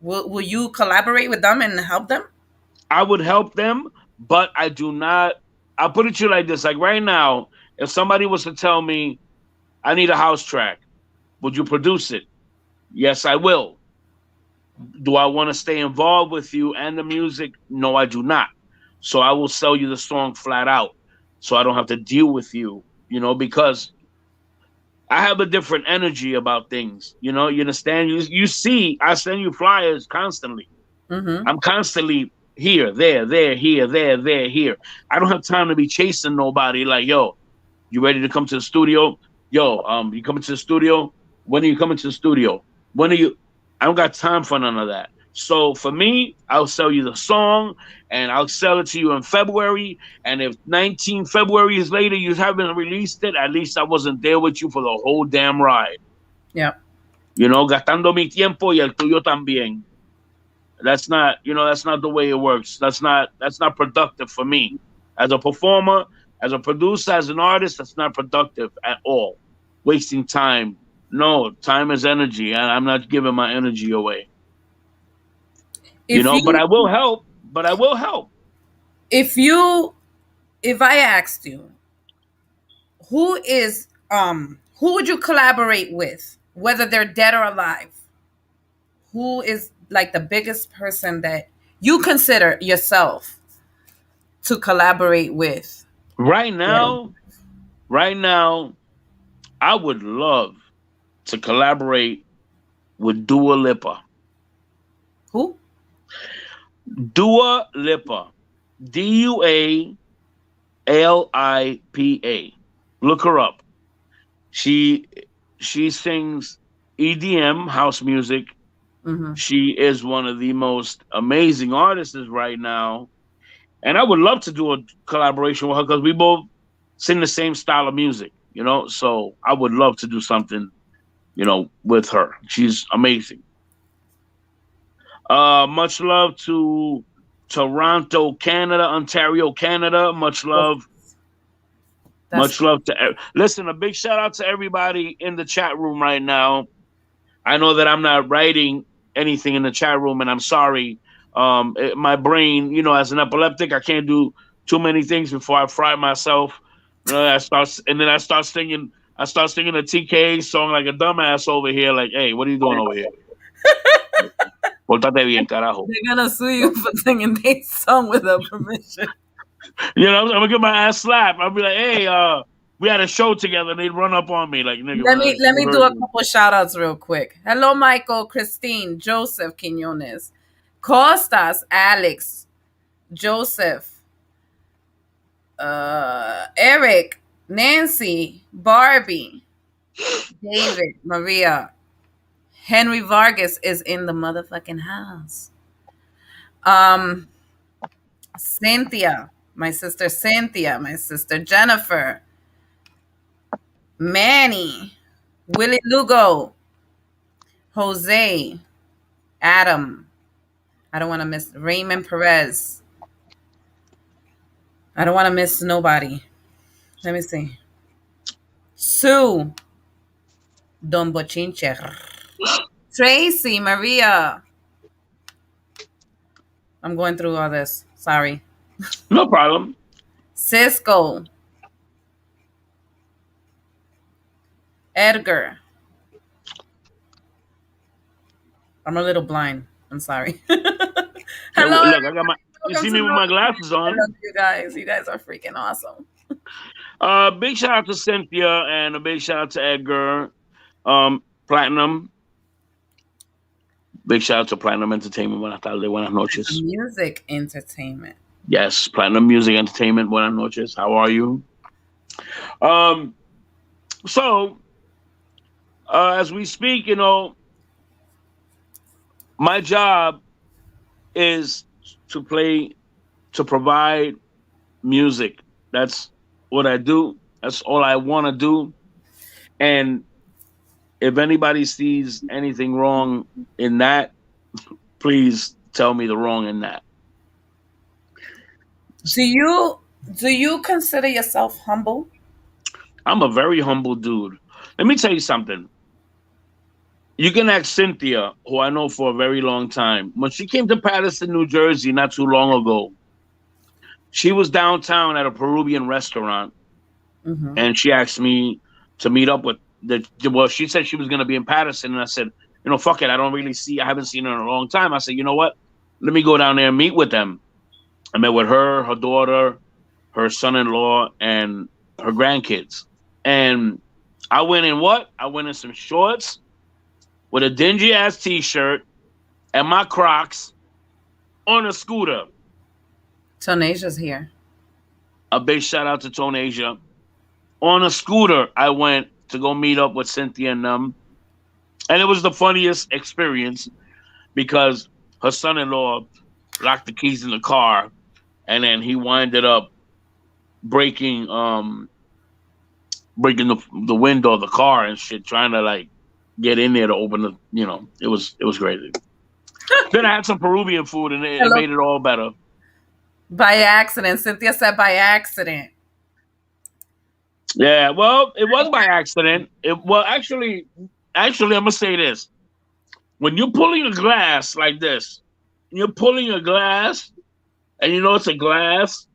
Will you collaborate with them and help them? I would help them, but I do not. I'll put it to you like this. Like right now, if somebody was to tell me, I need a house track, would you produce it? Yes, I will. Do I want to stay involved with you and the music? No, I do not. So I will sell you the song flat out so I don't have to deal with you, because I have a different energy about things. You understand? You see, I send you flyers constantly. Mm-hmm. I'm constantly here, there, here, there, here. I don't have time to be chasing nobody like, yo, you ready to come to the studio? Yo, you coming to the studio? When are you coming to the studio? I don't got time for none of that. So for me, I'll sell you the song and I'll sell it to you in February. And if 19 Februaries later you haven't released it, at least I wasn't there with you for the whole damn ride. Yeah. Gastando mi tiempo y el tuyo también. That's not, that's not the way it works. That's not productive for me as a performer, as a producer, as an artist. That's not productive at all. Wasting time. No, time is energy, and I'm not giving my energy away. If But you I will help. But I will help. if you if I asked you who would you collaborate with, whether they're dead or alive? Who is like the biggest person that you consider yourself to collaborate with? Right Dead or- now, right now, I would love to collaborate with Dua Lipa. Who? Dua Lipa. Dualipa. Look her up. She she sings EDM house music. Hmm. She is one of the most amazing artists right now, and I would love to do a collaboration with her because we both sing the same style of music. So I would love to do something, with her. She's amazing. Much love to Toronto, Canada, Ontario, Canada. That's Much love to. Listen, a big shout out to everybody in the chat room right now. I know that I'm not writing anything in the chat room, and I'm sorry. My brain, as an epileptic, I can't do too many things before I fry myself. I start singing. I start singing a TKA song like a dumbass over here. Like, hey, what are you doing over here? Pórtate bien, carajo. they're gonna sue you for singing their song without permission. I'm gonna get my ass slapped. I'll be like, hey, we had a show together, and they'd run up on me like, nigga. Let me you do heard a me. couple shout outs real quick. Hello, Michael, Christine, Joseph Quinones, Costas, Alex, Joseph, Eric, Nancy, Barbie, David, Maria, Henry Vargas is in the motherfucking house. Um, Cynthia, my sister Jennifer, Manny, Willie Lugo, Jose, Adam. I don't want to miss Raymond Perez. I don't want to miss nobody. Let me see. Sue, Don Bochinche, Tracy, Maria. I'm going through all this. Sorry. No problem. Cisco, Edgar. I'm a little blind. I'm sorry. Hey, Hello, look, I got my. You welcome see to me with No my Limits. glasses I on. love you guys. You guys are freaking awesome. Big shout out to Cynthia and a big shout out to Edgar. Platinum. Big shout out to Platinum Entertainment. Buenas tardes, buenas noches. Music entertainment. Yes, Platinum Music Entertainment. Buenas noches. How are you? Um. So, as we speak, my job is to play, to provide music. That's what I do. That's all I want to do. And if anybody sees anything wrong in that, please tell me the wrong in that. Do you consider yourself humble? I'm a very humble dude. Let me tell you something. You can ask Cynthia, who I know for a very long time. When she came to Patterson, New Jersey, not too long ago, she was downtown at a Peruvian restaurant, Mm-hmm. and she asked me to meet up with the. Well, she said she was going to be in Patterson, and I said, fuck it. I haven't seen her in a long time. I said, you know what? Let me go down there and meet with them. I met with her daughter, her son-in-law, and her grandkids. And I went in what? I went in some shorts with a dingy ass t-shirt and my Crocs on a scooter. Tonasia's here. A big shout out to Tonasia. On a scooter, I went to go meet up with Cynthia and them. And it was the funniest experience because her son-in-law locked the keys in the car, and then he winded up breaking the window of the car and shit, trying to like get in there to open the. It was crazy. Then I had some Peruvian food, and it Hello. made it all better. By accident. Cynthia said by accident. Yeah, well, it was by accident. Actually, I'm gonna say this: when you're pulling a glass like this, you're pulling a glass, and you know it's a glass.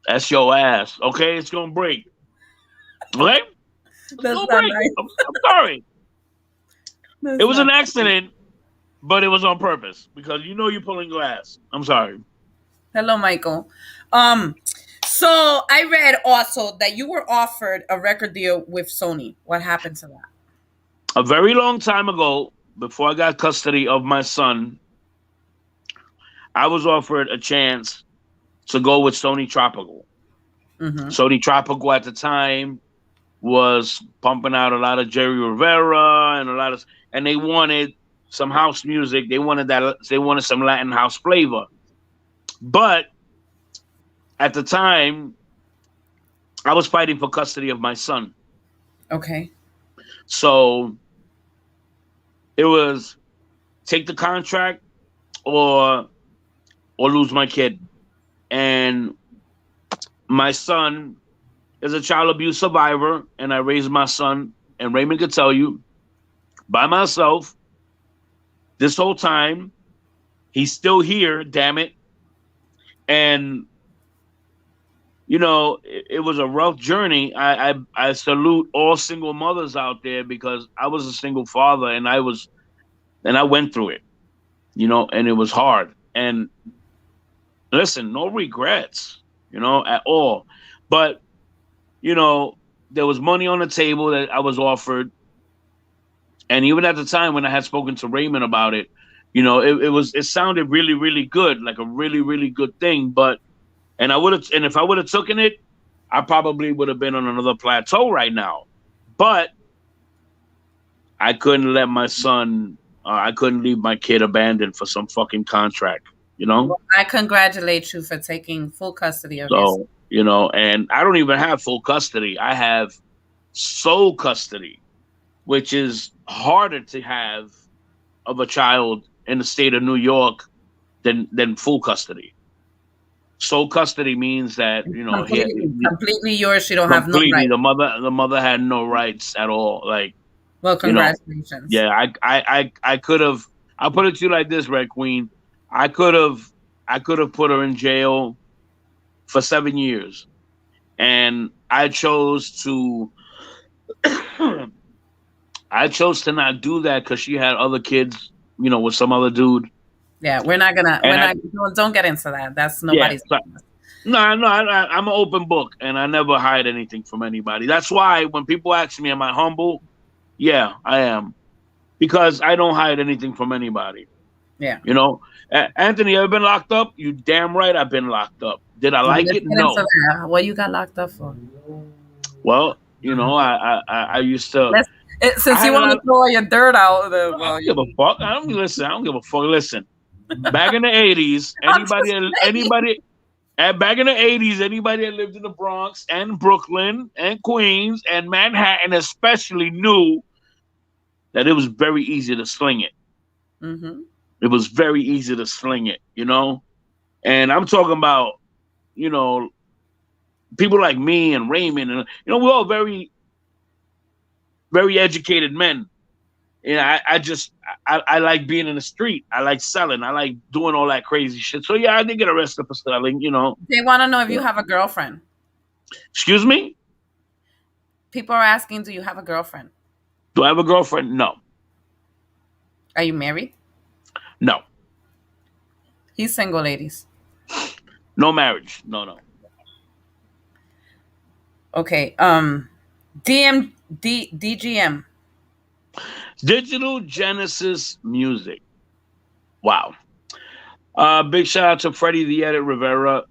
That's your ass. Okay, it's gonna break. Okay, it's That's gonna not break. nice. I'm sorry. That's It was not an accident, but it was on purpose because you know you're pulling glass. I'm sorry. Hello, Michael. Um, so I read also that you were offered a record deal with Sony. What happened to that? A very long time ago, before I got custody of my son, I was offered a chance to go with Sony Tropical. Mm-hmm. Sony Tropical at the time was pumping out a lot of Jerry Rivera and and they wanted some house music. They wanted some Latin house flavor. But at the time, I was fighting for custody of my son. Okay. So it was take the contract or lose my kid. And my son is a child abuse survivor, and I raised my son, and Raymond could tell you, by myself this whole time. He's still here, damn it. And it was a rough journey. I salute all single mothers out there because I was a single father, and I went through it, and it was hard. And listen, no regrets, at all. But there was money on the table that I was offered, and even at the time when I had spoken to Raymond about it, it sounded really, really good, like a really, really good thing. And if I would have taken it, I probably would have been on another plateau right now. But I couldn't let my son, I couldn't leave my kid abandoned for some fucking contract, Well, I congratulate you for taking full custody of your son. So, and I don't even have full custody. I have sole custody, which is harder to have of a child in the state of New York than full custody. Sole custody means that Completely yours. You don't have no completely right. the mother had no rights at all. Like, Well, congratulations. yeah, I could have. I'll put it to you like this, Red Queen. I could have put her in jail for 7 years, and I chose to. I chose to not do that because she had other kids, with some other dude. Yeah, we're not gonna. Don't get into that. That's nobody's. Yeah, no, I'm an open book, and I never hide anything from anybody. That's why when people ask me, "Am I humble?" Yeah, I am, because I don't hide anything from anybody. Yeah. Anthony, you ever been locked up? You damn right, I've been locked up. Did I like it? No. What you got locked up for? Well, I used to. Since you want to throw your dirt out, I don't give a fuck. I don't give a fuck. Listen, back in the 80s, back in the 80s, anybody that lived in the Bronx and Brooklyn and Queens and Manhattan especially knew that it was very easy to sling it. Mm-hmm. It was very easy to sling it, And I'm talking about, people like me and Raymond, and we're all very, very educated men. I like being in the street. I like selling. I like doing all that crazy shit. So yeah, I did get arrested for selling, They want to know if you have a girlfriend. Excuse me? People are asking, do you have a girlfriend? Do I have a girlfriend? No. Are you married? No. He's single, ladies. No marriage. No. Okay. DGM. Digital Genesis Music. Wow. Big shout out to Freddie the Edit Rivera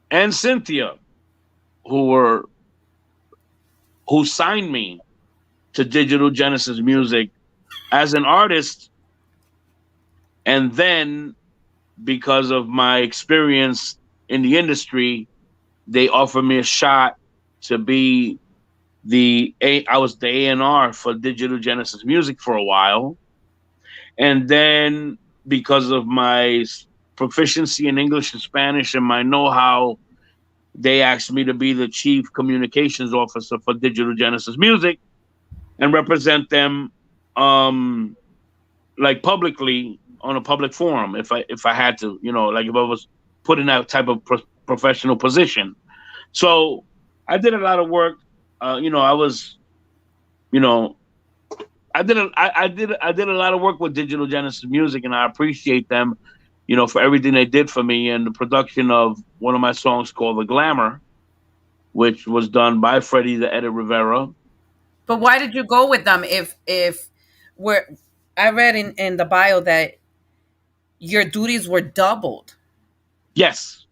and Cynthia, who signed me to Digital Genesis Music as an artist. And then, because of my experience in the industry, they offered me a shot to be I was the A&R for Digital Genesis Music for a while. And then because of my proficiency in English and Spanish and my know-how, they asked me to be the chief communications officer for Digital Genesis Music and represent them, like publicly on a public forum if I had to, like if I was put in that type of professional position. So I did a lot of work. I was, you know, I did a lot of work with Digital Genesis Music, and I appreciate them, for everything they did for me and the production of one of my songs called "The Glamour," which was done by Freddie the Edit Rivera. But why did you go with them if we're I read in the bio that your duties were doubled. Yes,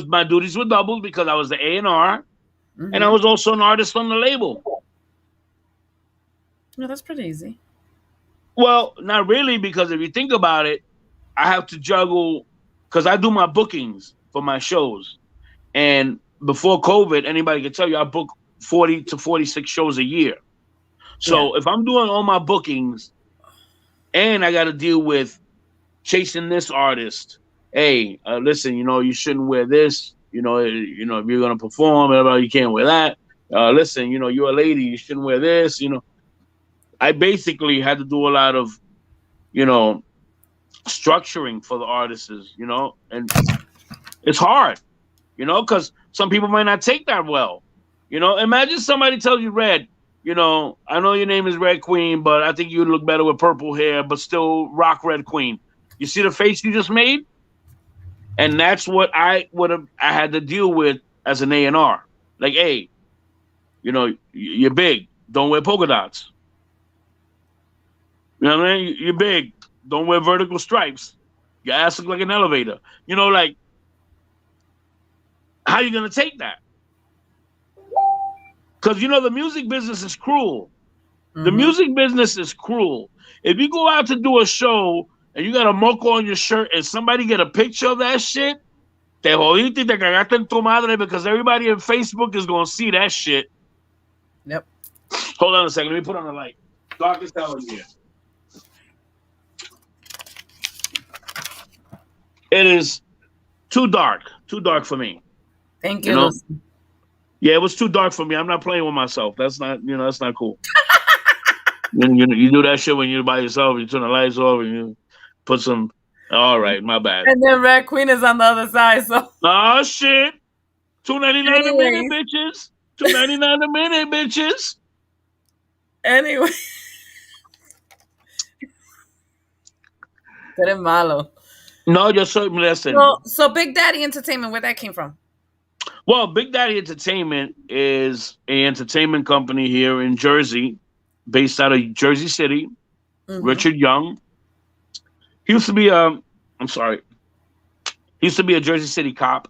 my duties were doubled because I was the A&R, and I Mm-hmm. was also an artist on the label. No, that's pretty easy. Well, not really, because if you think about it, I have to juggle because I do my bookings for my shows. And before COVID, anybody can tell you I book 40 to 46 shows a year. Yeah. So if I'm doing all my bookings and I got to deal with chasing this artist, hey, listen, you shouldn't wear this. If you're gonna perform, you can't wear that. Listen, you're a lady, you shouldn't wear this. I basically had to do a lot of, you know, structuring for the artists, and it's hard, because some people might not take that well. Imagine somebody tells you, Red, I know your name is Red Queen, but I think you'd look better with purple hair, but still rock Red Queen. You see the face you just made? And that's what I had to deal with as an A&R. Like, hey, you're big. Don't wear polka dots. You know what I mean? You're big. Don't wear vertical stripes. Your ass look like an elevator. Like, how you gonna take that? Because the music business is cruel. The music business is cruel. If you go out to do a show and you got a moco on your shirt and somebody get a picture of that shit, te jodiste y te cagaste en tu madre, because everybody on Facebook is gonna see that shit. Yep. Hold on a second. Let me put on the light. Dark as hell in here. It is too dark for me. Thank you, You know? Lucy. Yeah, it was too dark for me. I'm not playing with myself. That's not, that's not cool. You do that shit when you're by yourself. You turn the lights off and you put some. All right, my bad. And then Red Queen is on the other side, so Oh shit! $2.99 a minute, Anyways. bitches. $2.99 a minute, bitches. anyway. Tú eres malo. No, just so listen. So Big Daddy Entertainment, where that came from? Well, Big Daddy Entertainment is an entertainment company here in Jersey, based out of Jersey City. Richard Young. He used to be I'm sorry. He used to be a Jersey City cop,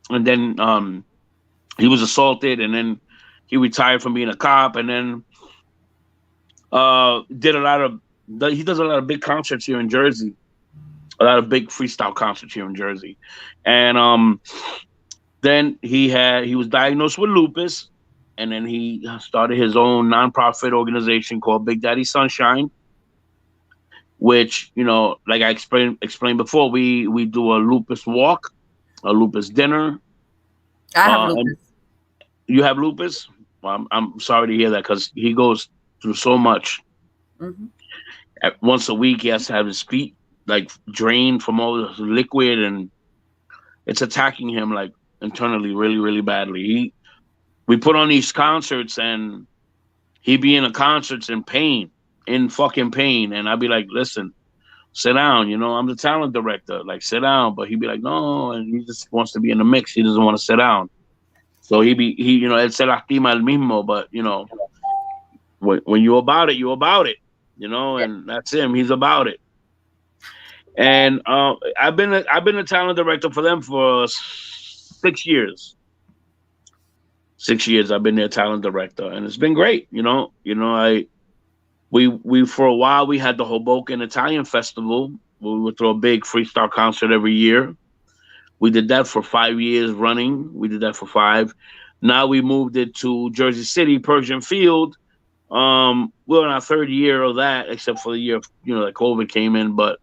and then he was assaulted, and then he retired from being a cop, and then he does a lot of big concerts here in Jersey. A lot of big freestyle concerts here in Jersey. And then he was diagnosed with lupus, and then he started his own nonprofit organization called Big Daddy Sunshine, which, like I explained before, we do a lupus walk, a lupus dinner. I have lupus. You have lupus? Well, I'm sorry to hear that, because he goes through so much. Once a week, he has to have his feet like drained from all the liquid, and it's attacking him like internally really, really badly. We put on these concerts, and he'd be in the concerts in fucking pain. And I'd be like, listen, sit down. I'm the talent director. Like, sit down. But he'd be like, no. And he just wants to be in the mix. He doesn't want to sit down. So él se lastima el mismo. But, when you're about it, you're about it, and that's him. He's about it. And I've been a talent director for them for 6 years. 6 years I've been their talent director, and it's been great. We for a while we had the Hoboken Italian Festival. We would throw a big freestyle concert every year. We did that for 5 years running. We did that for 5. Now we moved it to Jersey City, Persian Field. We're in our 3rd year of that, except for the year that COVID came in. But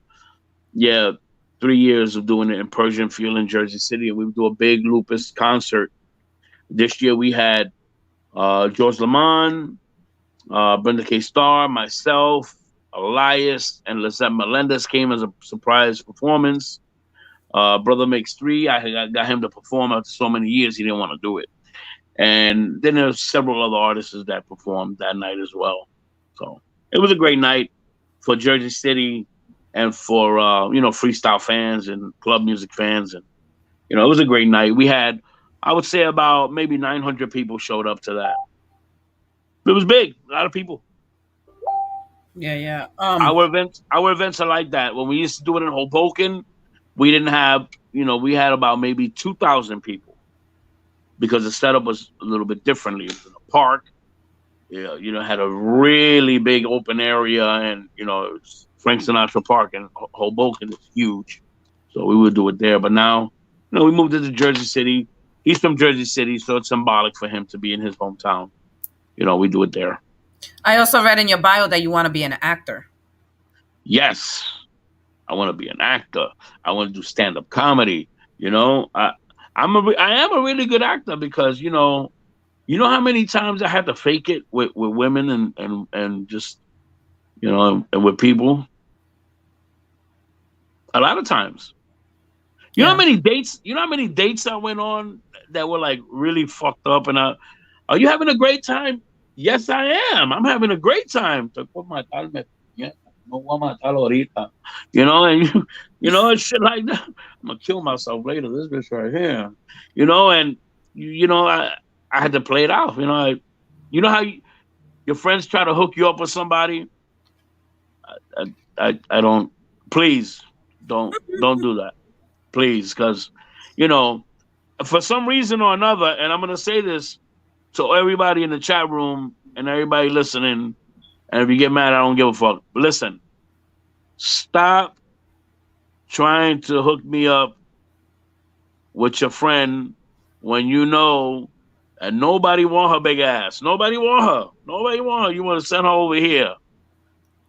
Yeah, 3 years of doing it in Persian Field in Jersey City, and we would do a big Lupus concert. This year we had George Lamont, Brenda K. Starr, myself, Elias, and Lizette Melendez came as a surprise performance. Brother Makes Three, I got him to perform after so many years he didn't want to do it. And then there's several other artists that performed that night as well. So it was a great night for Jersey City and for freestyle fans and club music fans, and it was a great night. We had, I would say, about maybe 900 people showed up to that. It was big, a lot of people. Yeah, yeah. Our events are like that. When we used to do it in Hoboken, we didn't have, we had about maybe 2,000 people because the setup was a little bit differently. It was in a park. Yeah, had a really big open area, and it was Frank Sinatra Park, and Hoboken is huge, so we would do it there. But now, we moved into Jersey City. He's from Jersey City, so it's symbolic for him to be in his hometown. We do it there. I also read in your bio that you want to be an actor. Yes, I want to be an actor. I want to do stand-up comedy. I am a really good actor because how many times I had to fake it with women and just and with people. A lot of times. You know how many dates? You know how many dates I went on that were like really fucked up? And are you having a great time? Yes, I am. I'm having a great time. And and shit like that. I'm gonna kill myself later. This bitch right here, and I had to play it out. How your friends try to hook you up with somebody. I don't. Please don't do that. Please, because for some reason or another, and I'm gonna say this to everybody in the chat room and everybody listening. And if you get mad, I don't give a fuck. Listen, stop trying to hook me up with your friend when you know that nobody want her big ass. Nobody want her. Nobody want her. You want to send her over here.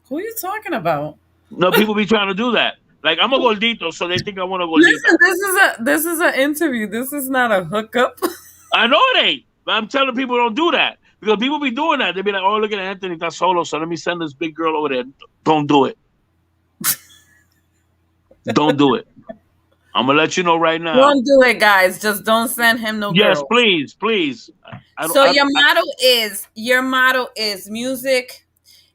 Who are you talking about? No, people be trying to do that. Like, I'm a gordito, so they think I want a gordito. Listen, this is an interview. This is not a hookup. I know it ain't. But I'm telling people don't do that. Because people be doing that. They be like, oh, look at Anthony, that's solo, so let me send this big girl over there. Don't do it. Don't do it. I'm going to let you know right now. Don't do it, guys. Just don't send him no Yes, girls. please, please. Your motto is music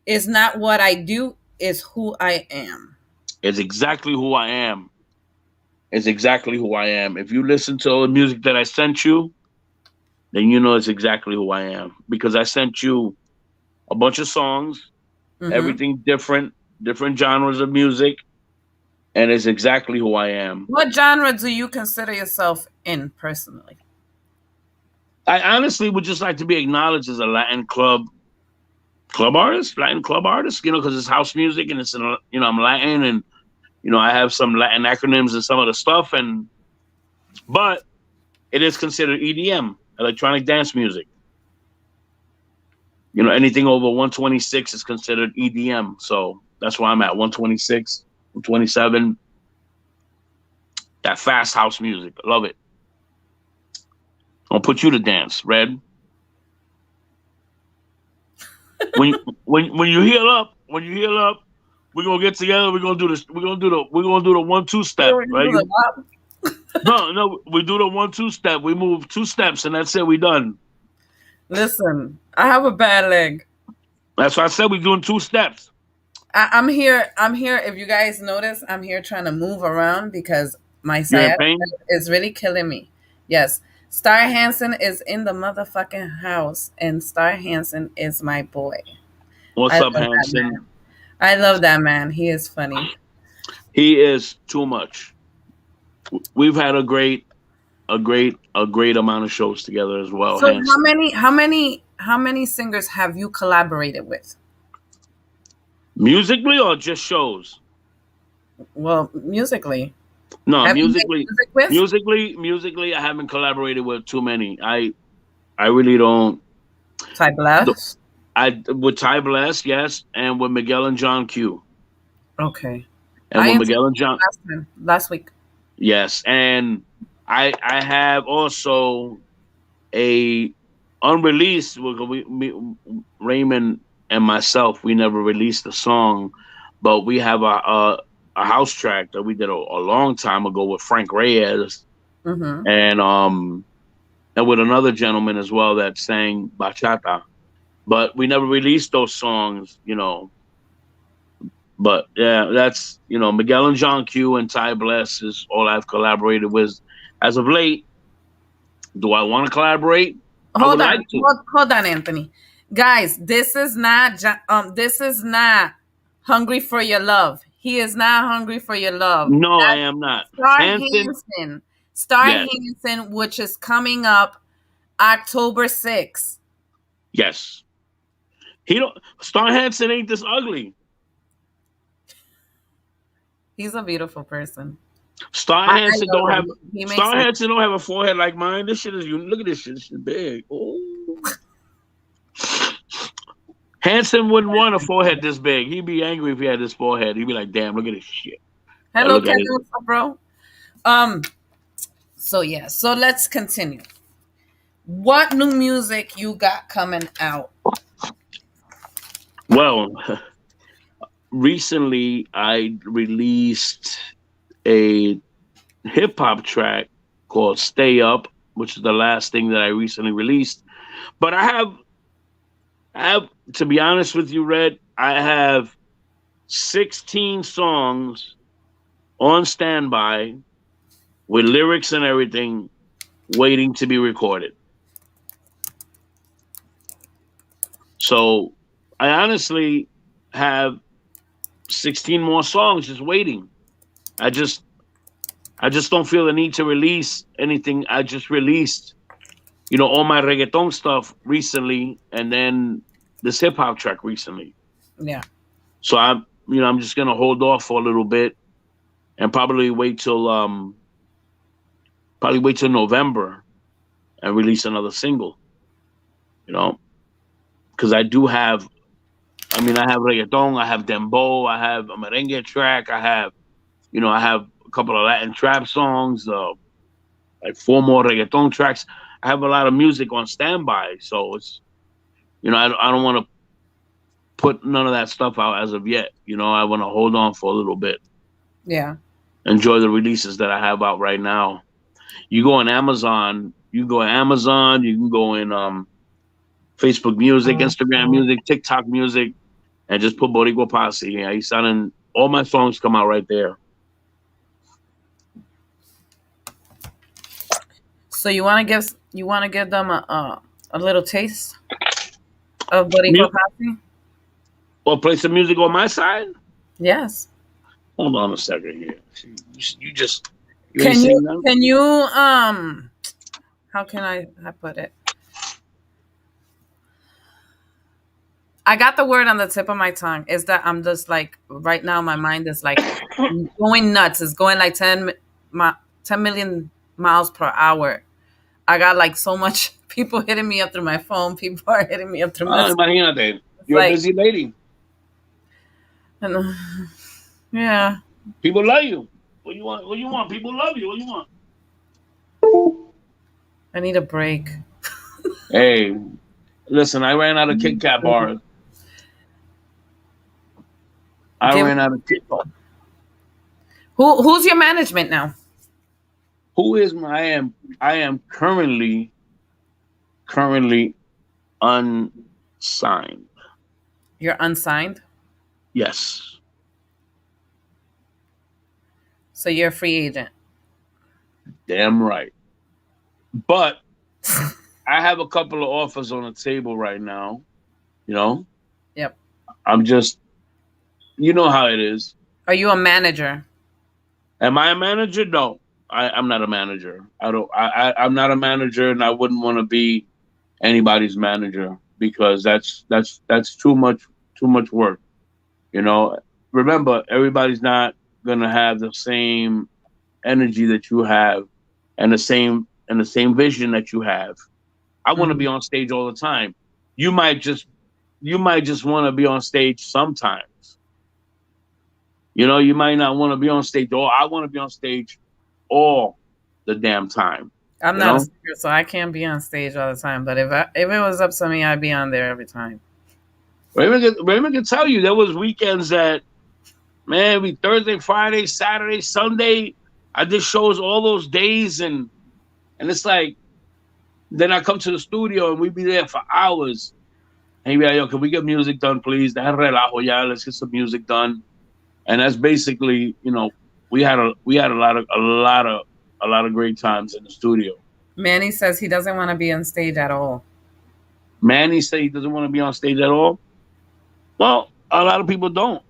is not what I do, is who I am. It's exactly who I am. It's exactly who I am. If you listen to all the music that I sent you, then you know it's exactly who I am. Because I sent you a bunch of songs, everything different genres of music, and it's exactly who I am. What genre do you consider yourself in personally? I honestly would just like to be acknowledged as a Latin club artist, because it's house music and it's, I'm Latin, and, I have some Latin acronyms and some of the stuff, but it is considered EDM, electronic dance music. Anything over 126 is considered EDM. So that's why I'm at 126, 127. That fast house music. I love it. I'll put you to dance, Red. When you heal up, we're gonna get together. We're gonna do this. We're gonna do the 1-2 step, right? No, we do the 1-2 step. We move 2 steps, and that's it. We done. Listen, I have a bad leg. That's why I said we're doing 2 steps. I'm here. If you guys notice, I'm here trying to move around because my sciatica is really killing me. Yes. Star Hansen is in the motherfucking house, and Star Hansen is my boy. What's up, Hansen? I love that man. He is funny. He is too much. We've had a great amount of shows together as well. So how many singers have you collaborated with? Musically or just shows? Well, musically. No, musically, I haven't collaborated with too many. I really don't. Ty Bless? With Ty Bless, yes, and with Miguel and John Q. Okay. and I with interviewed Miguel and him John. last week. Yes, and I have also a unreleased. Raymond and myself, we never released the song, but we have a house track that we did a long time ago with Frank Reyes Mm-hmm. and with another gentleman as well that sang bachata. But we never released those songs, you know. But yeah, that's Miguel and John Q and Ty Bless is all I've collaborated with as of late. Do I want to collaborate? I would Hold on, like to. hold on, Anthony. Guys, this is not hungry for your love. He is not hungry for your love. No, I That's am not. Star Hanson, Hansen. Star yes, Hansen, which is coming up October 6th. yes. He don't. Star Hanson ain't this ugly. He's a beautiful person. Star I Hanson love don't have. him. He makes Star me. Hanson don't have a forehead like mine. This shit is. You look at this shit. This shit is big. Oh. Hanson wouldn't want a forehead this big. He'd be angry if he had this forehead. He'd be like, "Damn, look at this shit." Hello, Look at Kevin, it. what's up, bro? Um. So yeah. So let's continue. What new music you got coming out? Well, recently I released a hip hop track called "Stay Up," which is the last thing that I recently released. But I have to be honest with you, Red. I have 16 songs on standby with lyrics and everything waiting to be recorded. So I honestly have 16 more songs just waiting. I just I just don't feel the need to release anything. I just released, all my reggaeton stuff recently and then this hip hop track recently. Yeah. So I'm just gonna hold off for a little bit and probably wait till November and release another single, you know, because I have reggaeton, I have dembow, I have a merengue track, I have a couple of Latin trap songs, like four more reggaeton tracks. I have a lot of music on standby, so I don't want to put none of that stuff out as of yet. I want to hold on for a little bit, Yeah. enjoy the releases that I have out right now. You go on Amazon, you can go in Facebook Music, Instagram Music, TikTok Music, and just put Boriqua Posse. Yeah, he's sounding. All my songs come out right there. So you want to give them a little taste of Boriqua Mu- Posse? or play some music on my side. Yes. Hold on a second here. You ain't Can you saying nothing. can you how can I put it? I got the word on the tip of my tongue. Is that I'm just like right now my mind is like going nuts. It's going like 10 million miles per hour. I got like so much people hitting me up through my phone. People are hitting me up through Ah, messages. imagínate. You're a Like, busy lady. and, yeah. People love you. What you want? What you want? People love you. What you want? I need a break. Hey, listen. I ran out of Kit Kat bars. I Give ran out of Kit. who's your management now? Who is my? I am currently unsigned. You're unsigned, Yes. so you're a free agent. Damn right. But I have a couple of offers on the table right now. You know, Yep. I'm just, you know how it is. Are you a manager? Am I a manager? No, I'm not a manager. I don't. I'm not a manager, and I wouldn't want to be anybody's manager because that's too much work. Remember, everybody's not gonna have the same energy that you have, and the same vision that you have. I want to be Mhm. on stage all the time. You might just want to be on stage sometimes. You know, you might not want to be on stage, or I want to be on stage all the damn time. I'm You not a know, singer, so I can't be on stage all the time. But if it was up to me, I'd be on there every time. Raymond can tell you there was weekends that, man, we Thursday, Friday, Saturday, Sunday. I did shows all those days, and it's like then I come to the studio and we be there for hours. And he be like, "Yo, can we get music done, please? That relajo, yeah, let's get some music done." And that's basically, you know, we had a lot of great times in the studio. Manny says he doesn't want to be on stage at all. Manny say he doesn't want to be on stage at all. Well, a lot of people don't.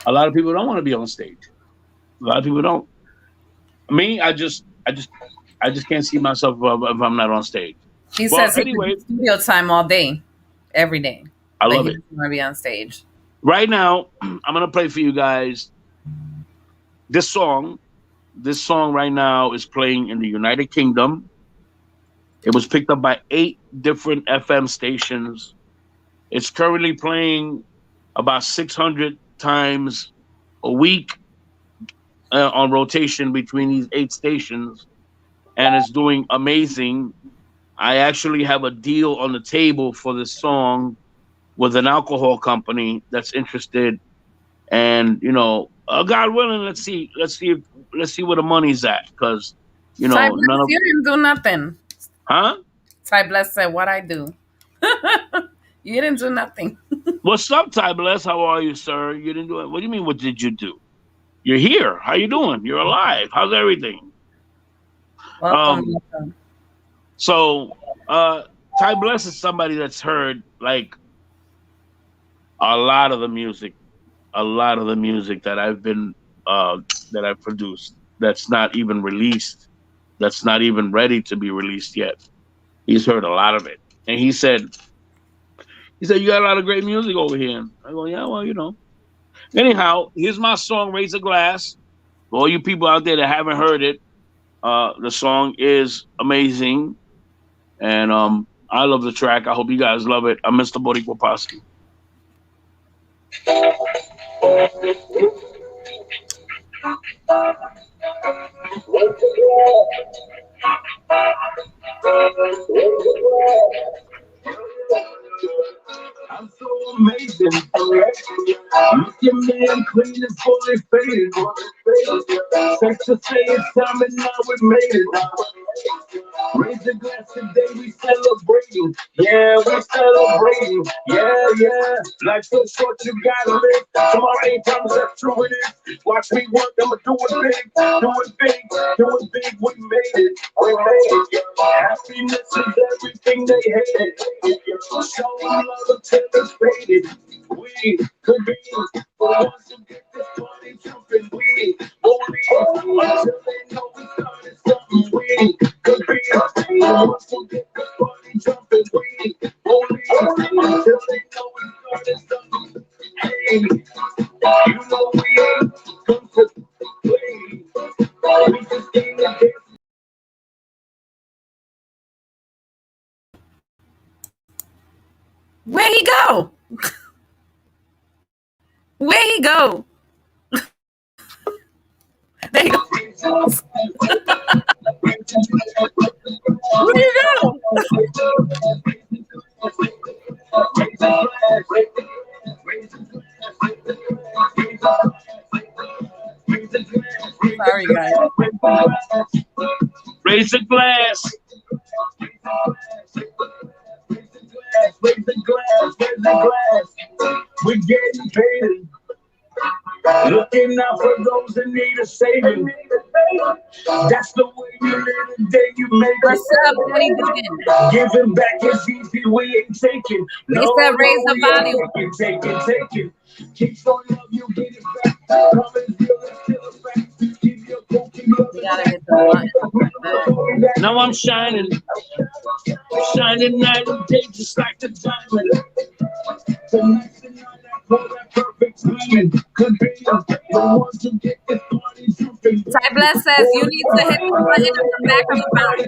A lot of people don't want to be on stage. A lot of people don't. Me, I just can't see myself if I'm not on stage. He Well, says he anyway, can do studio time all day, every day. I But love he it. doesn't want to be on stage. Right now, I'm gonna play for you guys this song. This song right now is playing in the United Kingdom. It was picked up by 8 different FM stations. It's currently playing about 600 times a week on rotation between these 8 stations, and it's doing amazing. I actually have a deal on the table for this song with an alcohol company that's interested, and God willing, let's see where the money's at, because Ty none Bless, of you didn't do nothing. huh. Ty Bless said, "What I do." You didn't do nothing. What's up, Ty Bless? How are you, sir? You didn't do it. What do you mean? What did you do? You're here. How you doing? You're alive. How's everything? Welcome. Um. welcome. So, Ty Bless is somebody that's heard like a lot of the music, that that I've produced. That's not even released. That's not even ready to be released yet. He's heard a lot of it, and he said, "You got a lot of great music over here." And I go, "Yeah, well, Anyhow, here's my song, "Raise a Glass." For all you people out there that haven't heard it, the song is amazing, and I love the track. I hope you guys love it. I'm Mr. Boriqua Posse. I'm so amazing. Look at me, I'm clean and fully faded. Safe to say it's time and now we made it. Raise a glass today, we celebrating. Yeah, we celebrating. Yeah. Life's so short, you gotta live. Tomorrow ain't promised, that's true it is. Watch me work, I'ma do it big, we made it. Happiness is everything they hated. Show love until it's faded. We could be the ones who get this party jumping. We won't leave until they know we started something. We could be the ones who get this party jumping. We won't leave until they know we started something. Hey, you know we ain't come to play. We just came to dance. Where he go? Where he go? There you go. Where you go? Sorry, guys. Raise a glass. Raise the glass. We're getting paid. Looking out for those that need a saving. That's the way you live the day you make What's up, Benny Begin? Giving back is easy, we ain't taking. He said raise the we volume. ain't taking. Keep showing love, you get it back. Come and feel it, still a fact. Keep your cool, keep loving. We gotta hit the button. Now I'm shining night and day just like the diamond. Tonight's the night I call that perfect timing. Could be the ones who get this party jumping. Ty Bless says you need to hit the button at the back of the box.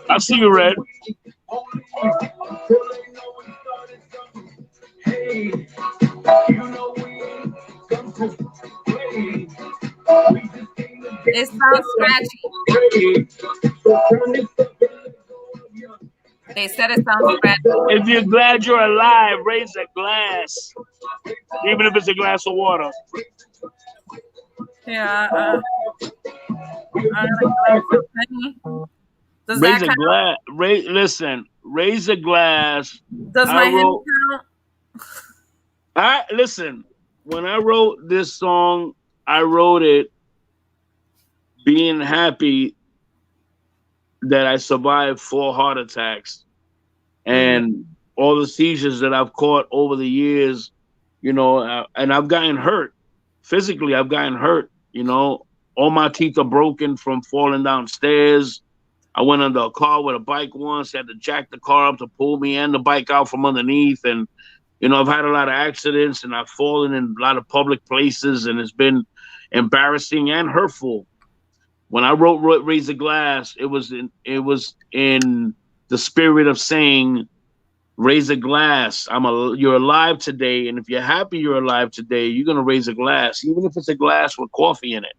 I see you, Red. It sounds scratchy. They said it sounds scratchy. If you're glad you're alive, raise a glass, even if it's a glass of water. Yeah, I got a glass of honey. Does Raise that a count? glass. Listen, raise a glass. Does I my honey wrote. count? I listen. When I wrote this song, I wrote it being happy that I survived 4 heart attacks and all the seizures that I've caught over the years. And I've gotten hurt physically. I've gotten hurt. All my teeth are broken from falling downstairs. I went under a car with a bike once, had to jack the car up to pull me and the bike out from underneath. And, I've had a lot of accidents and I've fallen in a lot of public places and it's been embarrassing and hurtful. When I wrote Raise a Glass, it was in the spirit of saying, raise a glass. You're alive today. And if you're happy you're alive today, you're going to raise a glass, even if it's a glass with coffee in it.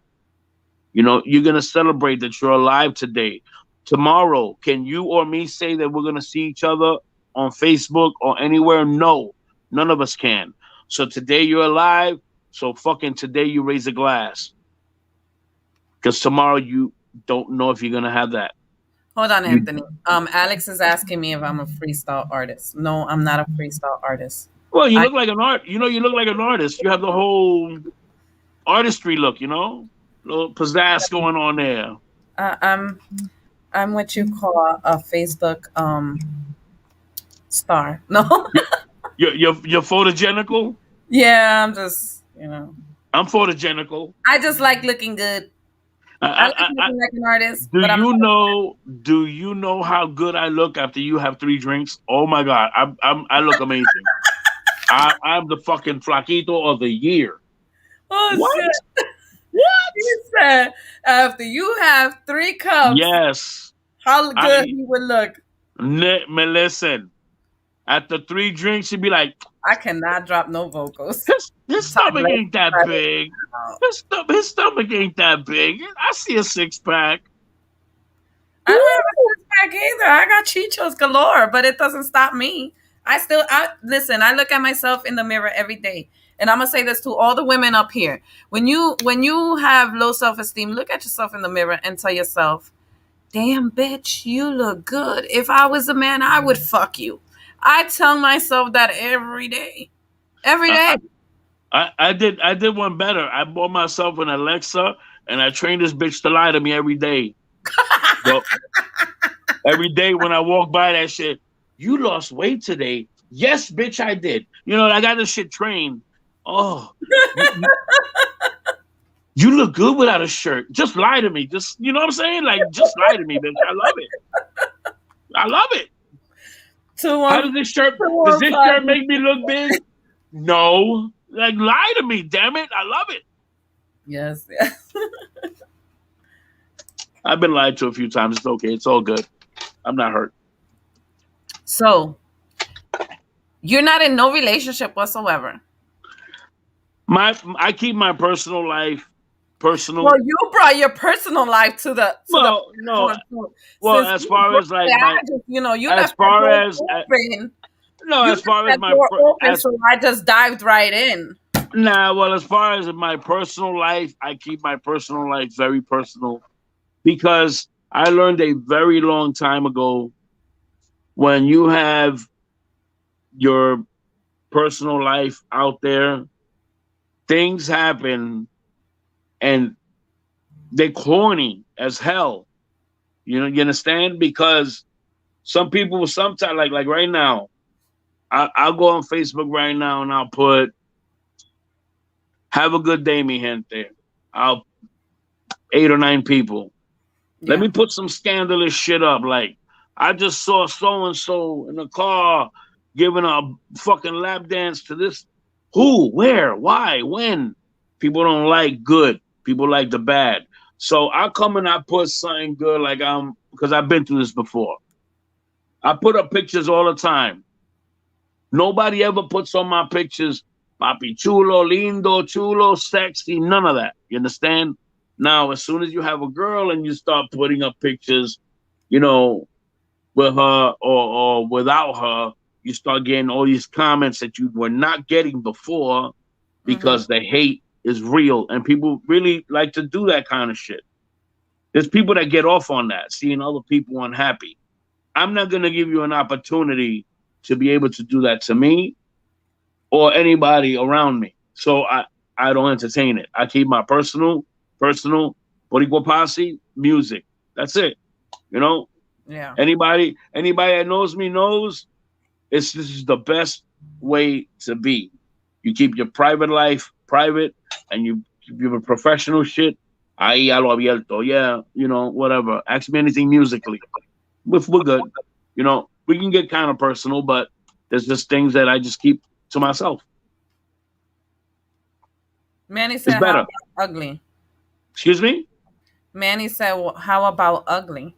You're going to celebrate that you're alive today. Tomorrow, can you or me say that we're going to see each other on Facebook or anywhere? No, none of us can. So today you're alive. So fucking today you raise a glass. Because tomorrow you don't know if you're going to have that. Hold on, Anthony. Alex is asking me if I'm a freestyle artist. No, I'm not a freestyle artist. Well, you look like an art. You look like an artist. You have the whole artistry look, little pizzazz going on there. I'm what you call a Facebook star. No. You're photogenical? Yeah, I'm just, I'm photogenical. I just like looking good. I like looking like an artist. Do you know how good I look after you have 3 drinks? Oh my God, I look amazing. I'm the fucking flaquito of the year. Oh What? shit! What? He said after you have 3 cups, Yes. how good he would look. Listen, after 3 drinks, you'd be like, I cannot drop no vocals. his stomach ain't that big. His stomach ain't that big. I see a 6-pack. I don't have a 6-pack either. I got chichos galore, but it doesn't stop me. Listen, I look at myself in the mirror every day. And I'm gonna say this to all the women up here. When you have low self-esteem, look at yourself in the mirror and tell yourself, damn bitch, you look good. If I was a man, I would fuck you. I tell myself that every day. Every day. I did one better. I bought myself an Alexa and I trained this bitch to lie to me every day. So, every day when I walk by that shit, you lost weight today. Yes, bitch, I did. I got this shit trained. Oh, you look good without a shirt. Just lie to me. Just, you know what I'm saying? Like, just lie to me, bitch. I love it. I love it. How does this shirt make me look big? No. Like, lie to me, damn it. I love it. Yes. I've been lied to a few times. It's okay. It's all good. I'm not hurt. So, you're not in no relationship whatsoever. I keep my personal life personal. Well, you brought your personal life to the. Well, as far as like, as far as my so I just dived right in. Nah, well, as far as my personal life, I keep my personal life very personal because I learned a very long time ago when you have your personal life out there, things happen and they're corny as hell. You understand? Because some people sometimes like right now, I'll go on Facebook right now and I'll put, have a good day, mi gente. I'll 8 or 9 people. Yeah. Let me put some scandalous shit up. Like, I just saw so-and-so in the car giving a fucking lap dance to this. Who, where, why, when? People don't like good. People like the bad. So I come and I put something good because I've been through this before. I put up pictures all the time. Nobody ever puts on my pictures, papi chulo, lindo, chulo, sexy, none of that. You understand? Now, as soon as you have a girl and you start putting up pictures, you know, with her or without her, you start getting all these comments that you were not getting before Mm-hmm. because the hate is real and people really like to do that kind of shit. There's people that get off on that, seeing other people unhappy. I'm not going to give you an opportunity to be able to do that to me or anybody around me. So I don't entertain it. I keep my personal Boriqua posse music. That's it. You know, Yeah. anybody that knows me knows this is the best way to be. You keep your private life private and you keep your professional shit ahí a lo abierto. Yeah, you know, whatever. Ask me anything musically. We're good. You know, we can get kind of personal, but there's just things that I just keep to myself. Manny It's said, "How better. about ugly?" Excuse me? Manny said, well, "How about ugly?"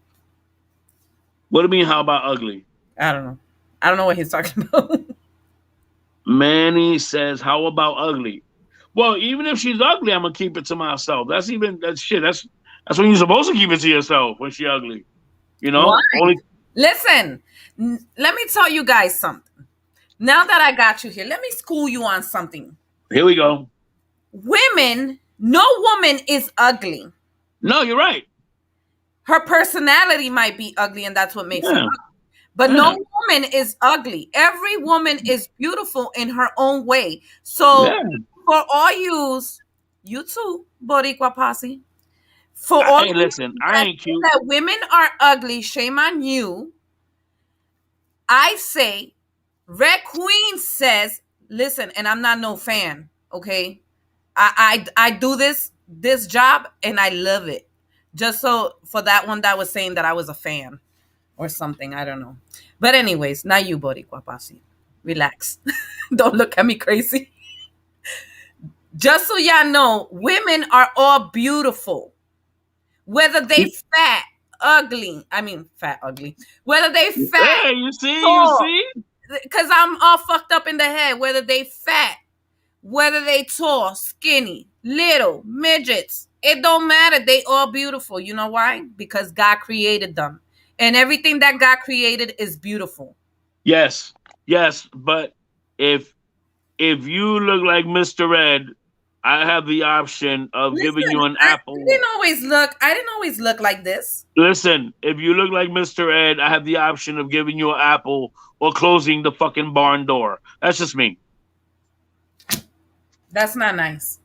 What do you mean, how about ugly? I don't know. I don't know what he's talking about. Manny says, how about ugly? Well, even if she's ugly, I'm gonna keep it to myself. That's shit. That's when you're supposed to keep it to yourself when she's ugly. You Why? know? Only Listen, let me tell you guys something. Now that I got you here, let me school you on something. here we go. Women, no woman is ugly. No, you're right. Her personality might be ugly, and that's what makes her Yeah. ugly. But Yeah. no woman is ugly. Every woman is beautiful in her own way. So Yeah. for all you too, Boriqua Posse, for all Hey, of you listen, I that ain't say cute. that women are ugly, shame on you. I say, Red Queen says, listen, and I'm not no fan, okay? I do this job and I love it. Just so for that one that was saying that I was a fan or something, I don't know. But anyways, now you, Boricua Pasi. Relax. Don't look at me crazy. Just so y'all know, women are all beautiful. Whether they fat, ugly, I mean fat, ugly. Whether they fat, Hey, you tall, see? because I'm all fucked up in the head. Whether they fat, whether they tall, skinny, little, midgets, it don't matter. They all beautiful. You know why? Because God created them. And everything that God created is beautiful. Yes, yes, but if if you look like Mr. Ed, I have the option of giving Listen, you an I apple. didn't always look like this. Listen, if you look like Mr. Ed, I have the option of giving you an apple or closing the fucking barn door. That's just me. That's not nice.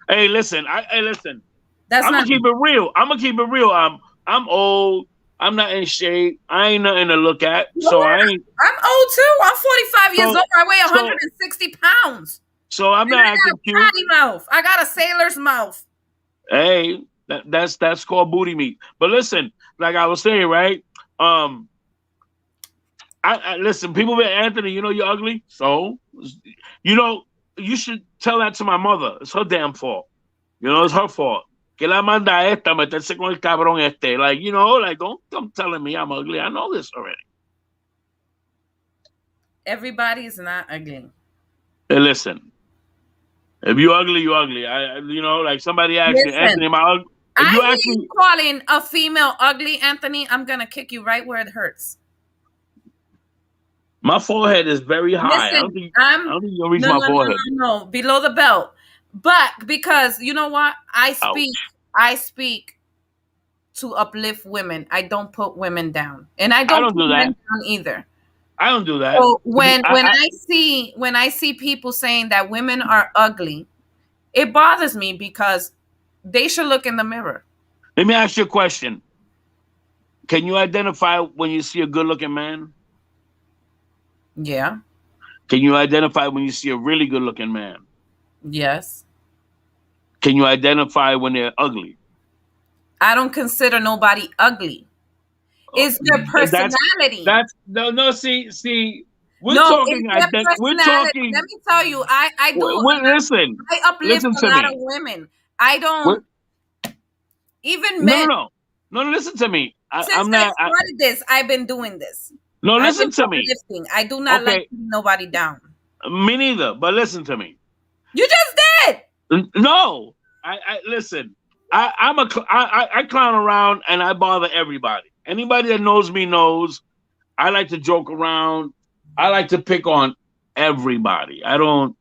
Hey, listen, hey, listen. That's I'm not gonna keep nice. it real. I'm gonna keep it real. I'm old. I'm not in shape. I ain't nothing to look at. You know So what? I ain't. I'm old too. I'm 45 years So old. I weigh so 160 pounds. so I'm And not I got acting a cute. potty mouth. I got a sailor's mouth. Hey, that's called booty meat. But listen, like I was saying, right? Um, I listen. People be Anthony. You know you're ugly. So you know you should tell that to my mother. It's her damn fault. You know it's her fault. Que la manda esta meterse con el cabrón este. Like you know, like don't come telling me I'm ugly. I know this already. Everybody is not ugly. Hey, listen. If you ugly, you ugly. You know, like somebody asked me, Anthony, Listen, am I ugly? If I you hear ask you me, calling a female ugly, Anthony. I'm gonna kick you right where it hurts. my forehead is very high. Listen, I I'm don't think you'll reach no, my no, no, forehead. no, no, below the belt. But because you know what, Ouch. I speak to uplift women. I don't put women down, and I I don't don't put do men that. down either. I don't do that. So Because when I see people saying that women are ugly, it bothers me because they should look in the mirror. let me ask you a question. Can you identify when you see a good looking man? Yeah. Can you identify when you see a really good looking man? Yes. Can you identify when they're ugly? I don't consider nobody ugly. It's their That's personality. no. See, we're No, it's talking. their We're personality. talking. Let me tell you, Listen, I uplift listen a to lot of me. women. I We're, don't even no, no, men. no, no. No, listen to me. Since I'm I not. started this, I've been doing this. No, I've been listen to me. uplifting. I do not like Okay, putting nobody down. me neither. But listen to me. You just did. No, I listen. I clown around and I bother everybody. Anybody that knows me knows I like to joke around. I like to pick on everybody. I don't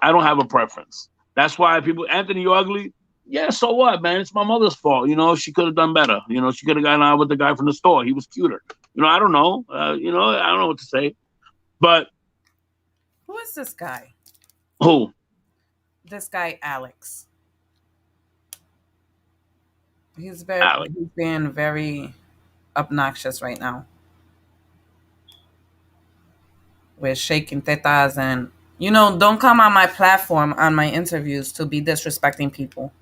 have a preference. That's why people, Anthony, you ugly. Yeah, so what, man? It's my mother's fault. She could have done better. She could have gotten out with the guy from the store. He was cuter. I don't know. I don't know what to say. But Who is this guy? who? This guy, Alex. He's Alex. being very obnoxious right now with shaking tetas and don't come on my platform on my interviews to be disrespecting people.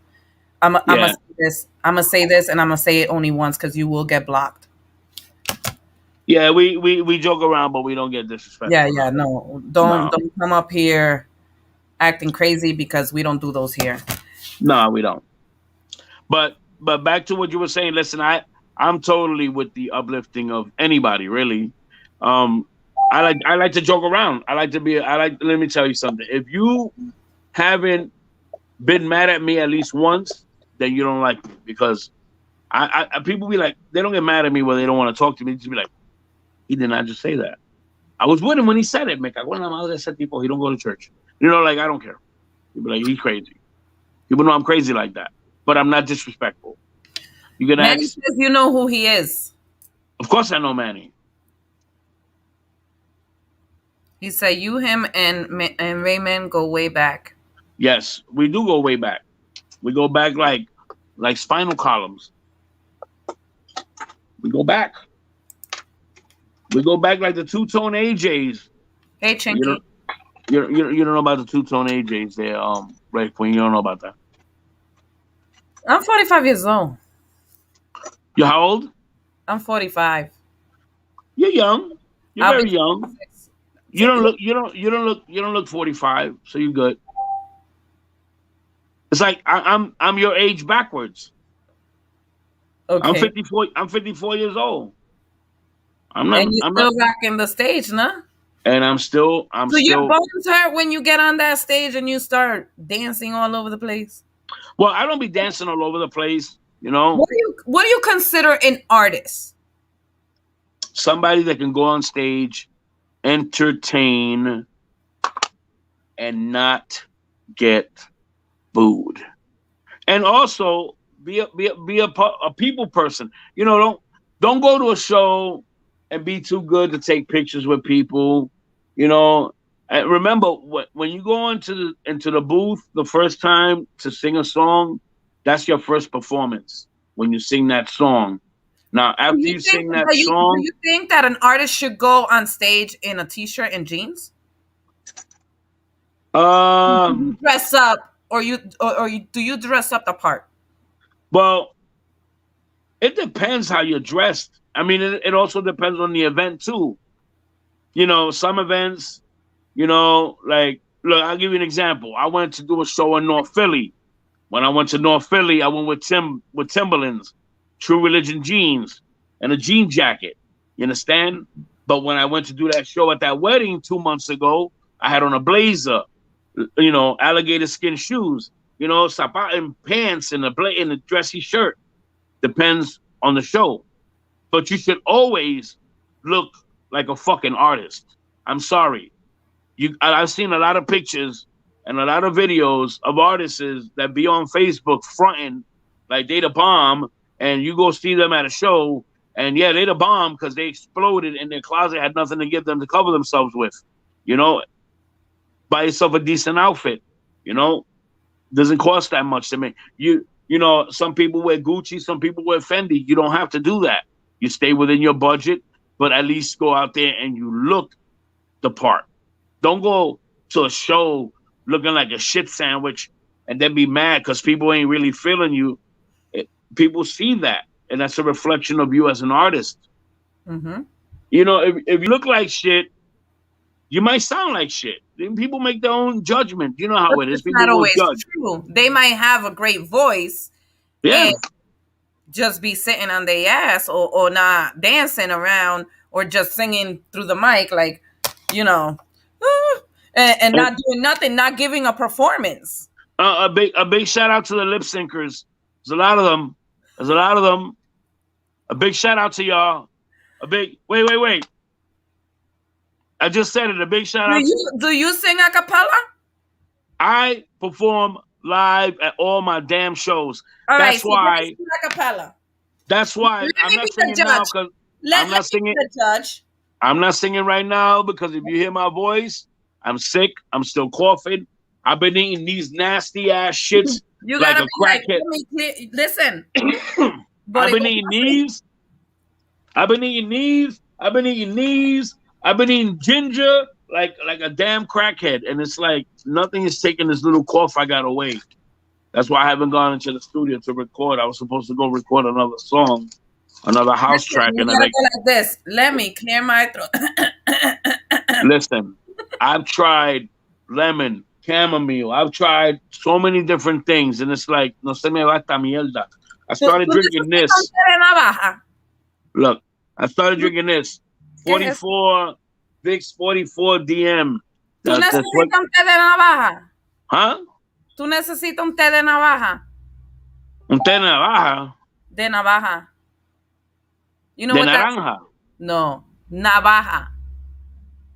I'm Yeah. gonna say this. I'm gonna say this, and I'm gonna say it only once because you will get blocked. Yeah, we joke around, but we don't get disrespectful. Yeah. No, don't come up here acting crazy because we don't do those here. No, we don't. But back to what you were saying. Listen, I'm totally with the uplifting of anybody, really. I like to joke around. Let me tell you something. If you haven't been mad at me at least once, then you don't like me because people be like, they don't get mad at me when they don't want to talk to me. They just be like, he did not just say that. I was with him when he said it. Me cago en la madre ese tipo. He don't go to church. Like, I don't care. People like, he's crazy. People know I'm crazy like that, but I'm not disrespectful. You can Manny ask. says you know who he is. Of course, I know Manny. He said you, him, and Raymond go way back. Yes, we do go way back. We go back like spinal columns. We go back. We go back like the two-tone AJs. Hey, Chinky. You don't know about the two-tone AJs there, Red Queen. You don't know about that. I'm 45 years old. You're how old? I'm 45. You're young. You're I'll very be young. 26. You don't look 45, so you're good. It's like I'm your age backwards. Okay. I'm 54 years old. I'm And you're not still rocking the stage, nah? and I'm So still your bones hurt when you get on that stage and you start dancing all over the place? well, I don't be dancing all over the place, What do you consider an artist? Somebody that can go on stage, entertain, and not get booed. And also be a people person. Don't go to a show and be too good to take pictures with people. And remember when you go into the booth the first time to sing a song, that's your first performance when you sing that song. Now after you sing that song, do you think that an artist should go on stage in a t-shirt and jeans? Dress up, or do you dress up the part? Well, it depends how you're dressed. I mean, it also depends on the event too. Some events, like, look, I'll give you an example. I went to do a show in North Philly. When I went to North Philly, I went with Timberlands, True Religion jeans, and a jean jacket. You understand? But when I went to do that show at that wedding 2 months ago, I had on a blazer, alligator skin shoes, sapat and pants and a dressy shirt. Depends on the show. But you should always look like a fucking artist. I'm sorry. I've seen a lot of pictures and a lot of videos of artists that be on Facebook fronting like they the bomb, and you go see them at a show, and yeah, they the bomb because they exploded and their closet had nothing to give them to cover themselves with. Buy yourself a decent outfit. Doesn't cost that much to make. Some people wear Gucci, some people wear Fendi. You don't have to do that. You stay within your budget, but at least go out there and you look the part. Don't go to a show looking like a shit sandwich and then be mad because people ain't really feeling you. People see that, and that's a reflection of you as an artist. Mm-hmm. If you look like shit, you might sound like shit. People make their own judgment. You know how it is. It's People not will always judge. true. They might have a great voice Yeah. and just be sitting on their ass or not dancing around or just singing through the mic like, and not doing nothing, not giving a performance. A big shout out to the lip syncers. There's a lot of them. There's a lot of them. A big shout out to y'all. A big wait. I just said it. A big shout out. Do you sing a cappella? I perform live at all my damn shows. All right, That's so why. sing a cappella. That's why Let I'm me not be the singing now judge. because Let I'm not me singing. be the judge. I'm not singing right now because if you hear my voice, I'm sick. I'm still coughing. I've been eating these nasty ass shits You like gotta a be like, crackhead. listen. I've been eating these. I've been eating these. I've been eating these. I've been eating ginger like a damn crackhead, and it's like nothing is taking this little cough I got away. That's why I haven't gone into the studio to record. I was supposed to go record another song, another house track, You and gotta go like this. Let me clear my throat. listen. I've tried lemon, chamomile. I've tried so many different things, and it's like no se me va esta mierda. I started drinking this. Look, I started drinking this. 44 Vicks 44 DM. Tú necesitas un té de navaja. Huh? Tú necesitas un té de navaja. Un té de navaja. De navaja. You know De what naranja. No, navaja.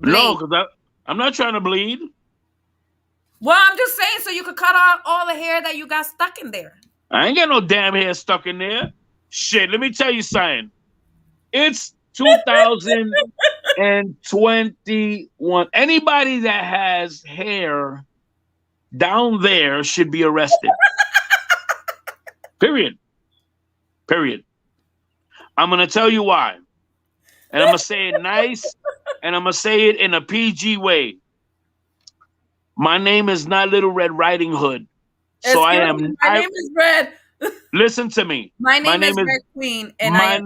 No, because I'm not trying to bleed. Well, I'm just saying so you could cut out all the hair that you got stuck in there. I ain't got no damn hair stuck in there. Shit, let me tell you something. It's 2021. Anybody that has hair down there should be arrested. Period. I'm going to tell you why. And I'm going to say it nice, and I'm going to say it in a PG way. My name is not Little Red Riding Hood. So My name is Red. Listen to me. My name is Red Queen. And my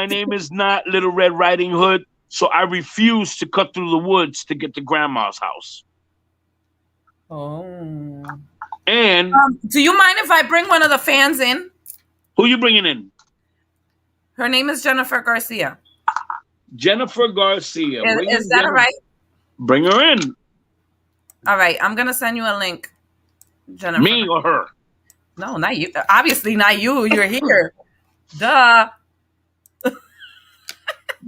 name is not Little Red Riding Hood. So I refuse to cut through the woods to get to grandma's house. Oh. And do you mind if I bring one of the fans in? Who you bringing in? Her name is Jennifer Garcia. Jennifer Garcia. Is that all right? Bring her in. All right. I'm going to send you a link. Jennifer. Me or her? No, not you. Obviously not you. You're here. Duh.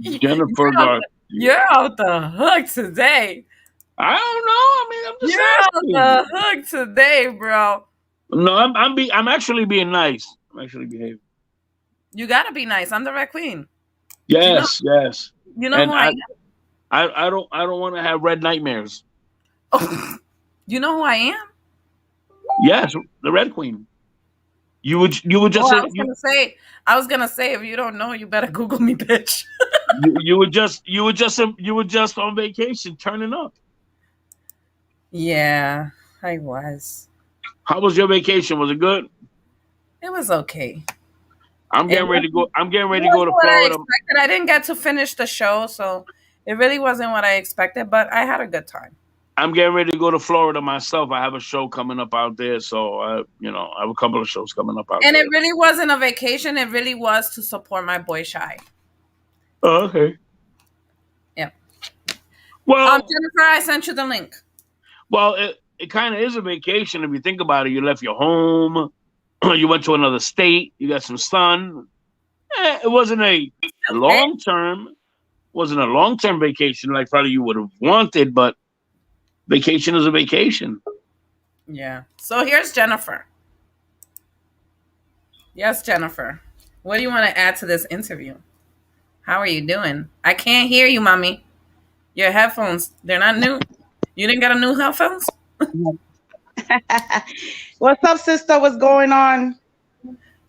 Jennifer Garcia. You're out the hook today. I don't know. I mean, I'm just You're out the hook today, bro. No, I'm actually being nice. I'm actually behaving. You gotta be nice. I'm the Red Queen. Yes, yes. You know who I am? I don't want to have red nightmares. Oh, you know who I am? Yes, the Red Queen. You would just. I was gonna say if you don't know, you better Google me, bitch. you were just on vacation, turning up. Yeah, I was. How was your vacation? Was it good? It was okay. I'm getting ready to go to Florida. I didn't get to finish the show, so it really wasn't what I expected, but I had a good time. I'm getting ready to go to Florida myself. I have a show coming up out there, so I have a couple of shows coming up out there. And it really wasn't a vacation. It really was to support my boy Shy. Oh, okay. Yeah. Well, Jennifer, I sent you the link. Well, it kind of is a vacation if you think about it. You left your home. You went to another state. You got some sun. It wasn't a long-term vacation like probably you would have wanted, but vacation is a vacation. Yeah. So here's Jennifer. Yes, Jennifer. What do you want to add to this interview? How are you doing? I can't hear you, mommy. Your headphones, they're not new. You didn't get a new headphones? What's up, sister? What's going on?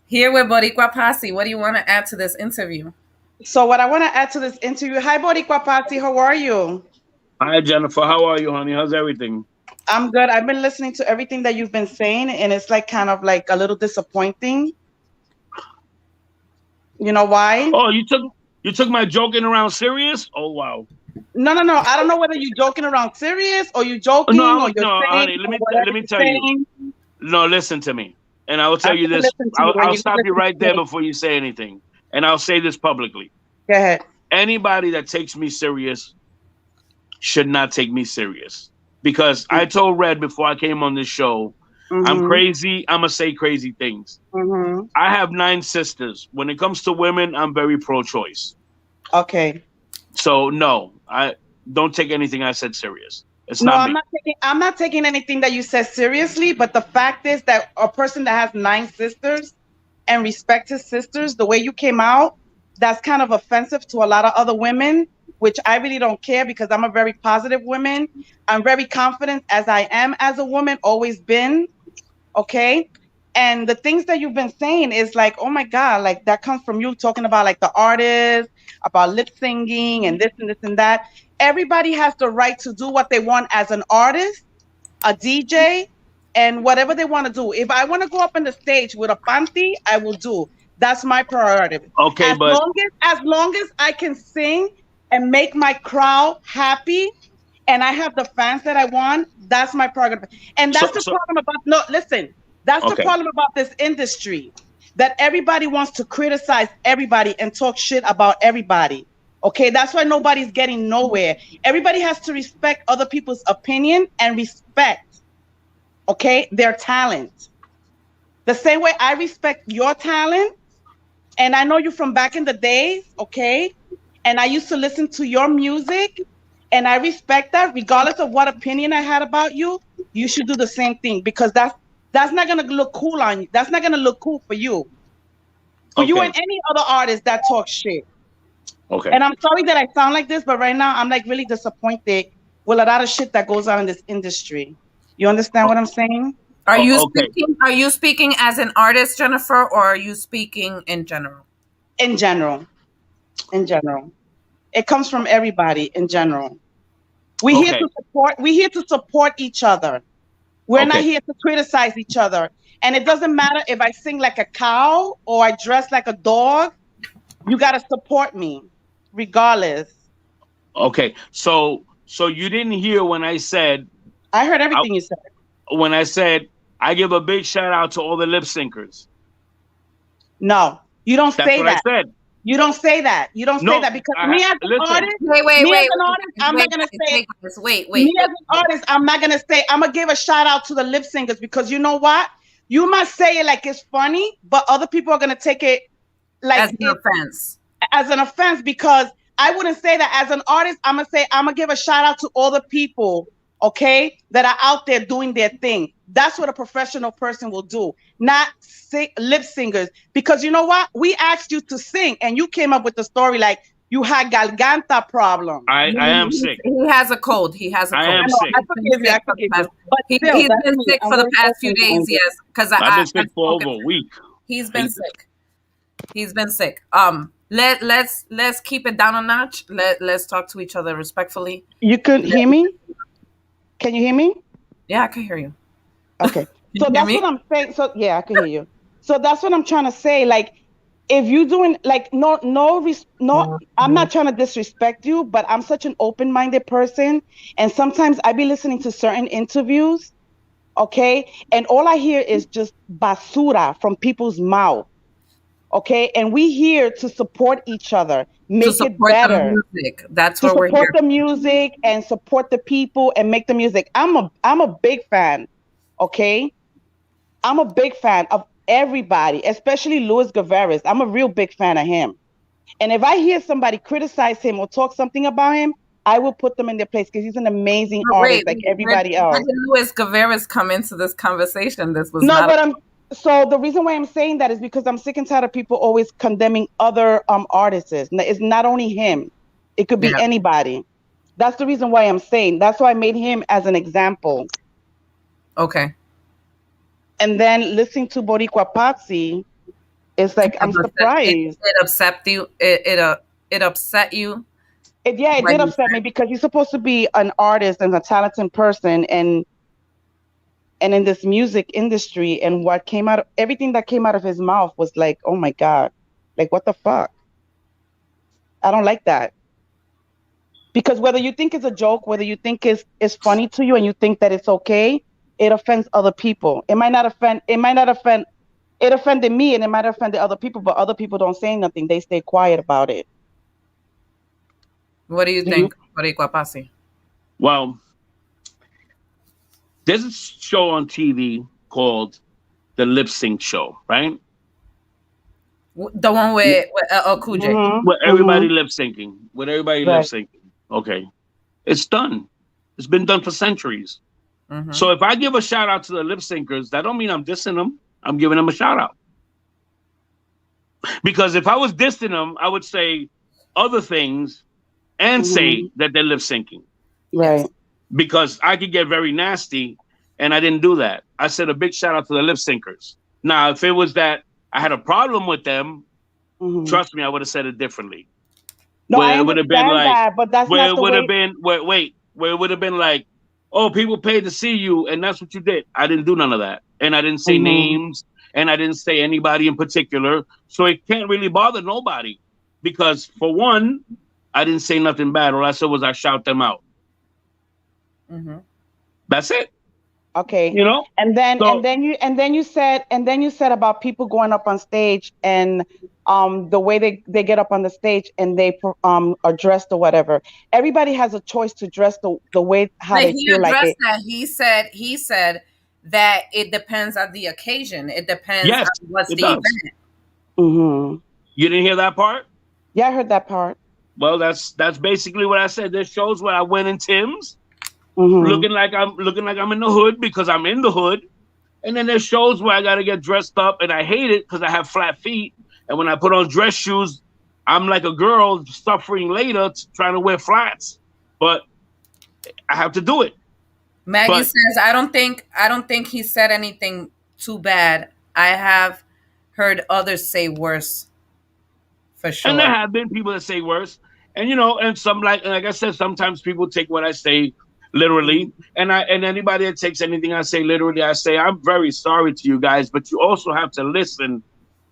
Here with Boriqua Posse. What do you want to add to this interview? So what I want to add to this interview, hi, Boriqua Posse. How are you? Hi, Jennifer. How are you, honey? How's everything? I'm good. I've been listening to everything that you've been saying, and it's like kind of like a little disappointing. You know why? Oh, you took my joking around serious? Oh, wow. No. I don't know whether you're joking around serious or you're joking. Honey, let me tell you. No, listen to me. And I will tell you this. I'll stop you right there before you say anything. And I'll say this publicly. Go ahead. Anybody that takes me serious should not take me serious. Because I told Red before I came on this show I'm Mhm. crazy. I'm gonna say crazy things. Mhm. I have 9 sisters. When it comes to women, I'm very pro-choice. Okay. So no, I don't take anything I said serious. It's No, not I'm me. not taking. I'm not taking anything that you said seriously. But the fact is that a person that has 9 sisters and respect his sisters, the way you came out, that's kind of offensive to a lot of other women. Which I really don't care because I'm a very positive woman. I'm very confident as I am as a woman, always been. Okay. And the things that you've been saying is like, oh my God, like that comes from you talking about like the artist, about lip singing and this and that. Everybody has the right to do what they want as an artist, a DJ, and whatever they want to do. If I want to go up on the stage with a panty, I will do. That's my priority. Okay, but As long as I can sing and make my crowd happy, and I have the fans that I want, that's my prerogative. And so that's the so problem about no, listen, that's the okay. problem about this industry. That everybody wants to criticize everybody and talk shit about everybody. Okay, that's why nobody's getting nowhere. Everybody has to respect other people's opinion and respect, okay, their talent. The same way I respect your talent, and I know you from back in the days, okay? And I used to listen to your music, and I respect that, regardless of what opinion I had about you. You should do the same thing because that's not gonna look cool on you. That's not gonna look cool for you Okay. and any other artist that talks shit. Okay. And I'm sorry that I sound like this, but right now I'm like really disappointed with a lot of shit that goes on in this industry. You understand what I'm saying? Okay. Are you speaking as an artist, Jennifer, or are you speaking in general? In general, in general, it comes from everybody. In general, we're here Okay. to support. We're here to support each other. We're not Okay. here to criticize each other. And it doesn't matter if I sing like a cow or I dress like a dog. You got to support me regardless. Okay. So you didn't hear when I said I heard I, everything you said. when I said I give a big shout out to all the lip syncers. No, you don't That's say what I that. said. You don't say that. You don't say No, that because me as an listen. artist, me as Wait, an artist, I'm not gonna say it. wait. Me as an artist, I'm not gonna say. I'm gonna give a shout out to the lip singers because you know what? You must say it like it's funny, but other people are gonna take it like As an offense. as an offense because I wouldn't say that as an artist. I'm gonna say I'm gonna give a shout out to all the people, okay, that are out there doing their thing. That's what a professional person will do, not lip singers. Because you know what? We asked you to sing, and you came up with the story like you had garganta problem. I am sick. He has a cold. He has a I cold. am I know. sick. I forgive you. I forgive you. But still, He's that's been me. sick I'm for the very past few open on days, this. yes. Because I've been sick I've for spoken over a to him. week. He's been sick. He's been sick. Let's keep it down a notch. Let's talk to each other respectfully. You could hear me? Can you hear me? Yeah, I can hear you. Okay. Can So you hear that's me? what I'm saying. So yeah, I can hear you. So that's what I'm trying to say. Like, if you doing like no, I'm not trying to disrespect you, but I'm such an open-minded person, and sometimes I be listening to certain interviews, okay, and all I hear is just basura from people's mouth, okay, and we here to support each other, To make it support the better, music. That's to what we're support here the music and support the people and make the music. I'm a big fan, okay? I'm a big fan of everybody, especially Luis Guevara. I'm a real big fan of him. And if I hear somebody criticize him or talk something about him, I will put them in their place because he's an amazing for. artist like everybody Where else. did Luis Guevara come into this conversation? This was No, not. but so the reason why I'm saying that is because I'm sick and tired of people always condemning other artists. It's not only him. It could be Yeah. anybody. That's the reason why I'm saying. That's why I made him as an example. Okay. And then listening to Boriqua Posse, it's like I'm surprised. It upset you. It upset you. It when did you upset me said- because he's supposed to be an artist and a talented person, and in this music industry, and everything that came out of his mouth was like, oh my God, like what the fuck? I don't like that. Because whether you think it's a joke, whether you think it's funny to you and you think that it's okay, it offends other people. It might not offend, it offended me and it might offend the other people, but other people don't say nothing. They stay quiet about it. What do you Do you? think, Boriqua Posse? Well, there's a show on TV called the Lip Sync Show, right? The one with Cool J. Mhm. With everybody Mhm. lip syncing. With everybody lip Right. syncing. Okay. It's done. It's been done for centuries. Mm-hmm. So if I give a shout out to the lip syncers, that don't mean I'm dissing them. I'm giving them a shout out. Because if I was dissing them, I would say other things and say Mhm. that they're lip syncing. Yes. Right. Because I could get very nasty, and I didn't do that. I said a big shout out to the lip syncers. Now, if it was that I had a problem with them, Mhm. trust me, I would have said it differently. No, I Where it would have been understand like, that, but that's where not it the would have way. been, where it would have been like, oh, people paid to see you, and that's what you did. I didn't do none of that, and I didn't say Mhm. names, and I didn't say anybody in particular, so it can't really bother nobody, because for one, I didn't say nothing bad. All I said was I shout them out. Mm-hmm. That's it, Okay. you know. So You said about people going up on stage and the way they get up on the stage and they are dressed or whatever. Everybody has a choice to dress the way how But they he feel like addressed it. that. He said that it depends on the occasion. It depends yes, on what's it the does. event. Mhm. You didn't hear that part? Yeah, I heard that part. Well, that's basically what I said. There's shows where I went in Tim's, Mhm. looking like I'm in the hood because I'm in the hood. And then there's shows where I gotta get dressed up and I hate it because I have flat feet. And when I put on dress shoes, I'm like a girl suffering later trying to wear flats. But I have to do it. Maggie But says, I don't think he said anything too bad. I have heard others say worse for and there sure. have been people that say worse. And and some like I said, sometimes people take what I say literally. And anybody that takes anything I say literally, I say, I'm very sorry to you guys, but you also have to listen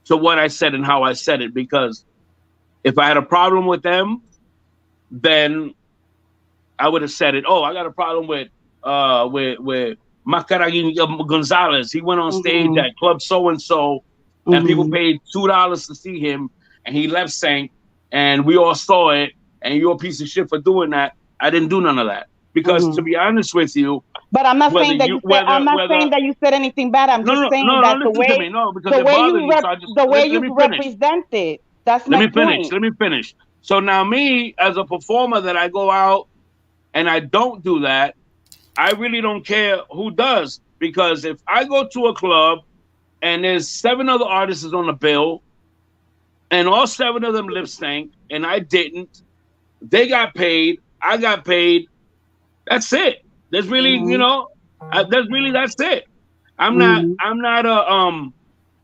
to what I said and how I said it, because if I had a problem with them, then I would have said it. Oh, I got a problem with Macaragin Gonzalez. He went on stage Mhm. at Club So and people Mhm. paid $2 to see him, and he left sank, and we all saw it. And you're a piece of shit for doing that. I didn't do none of that because, to Mhm. be honest with you, But I'm not whether saying that you you said. I'm not whether saying that you said anything bad. I'm no just no saying no no that listen to me, no, because it bothered you. So I just the way let you me finish. represented. That's Let my me finish. point. Let me finish. So now, me as a performer, that I go out and I don't do that, I really don't care who does, because if I go to a club and there's 7 other artists on the bill and all 7 of them lip sync and I didn't, they got paid, I got paid. That's it. There's really, Mhm. that's it. I'm not, Mhm. I'm not a,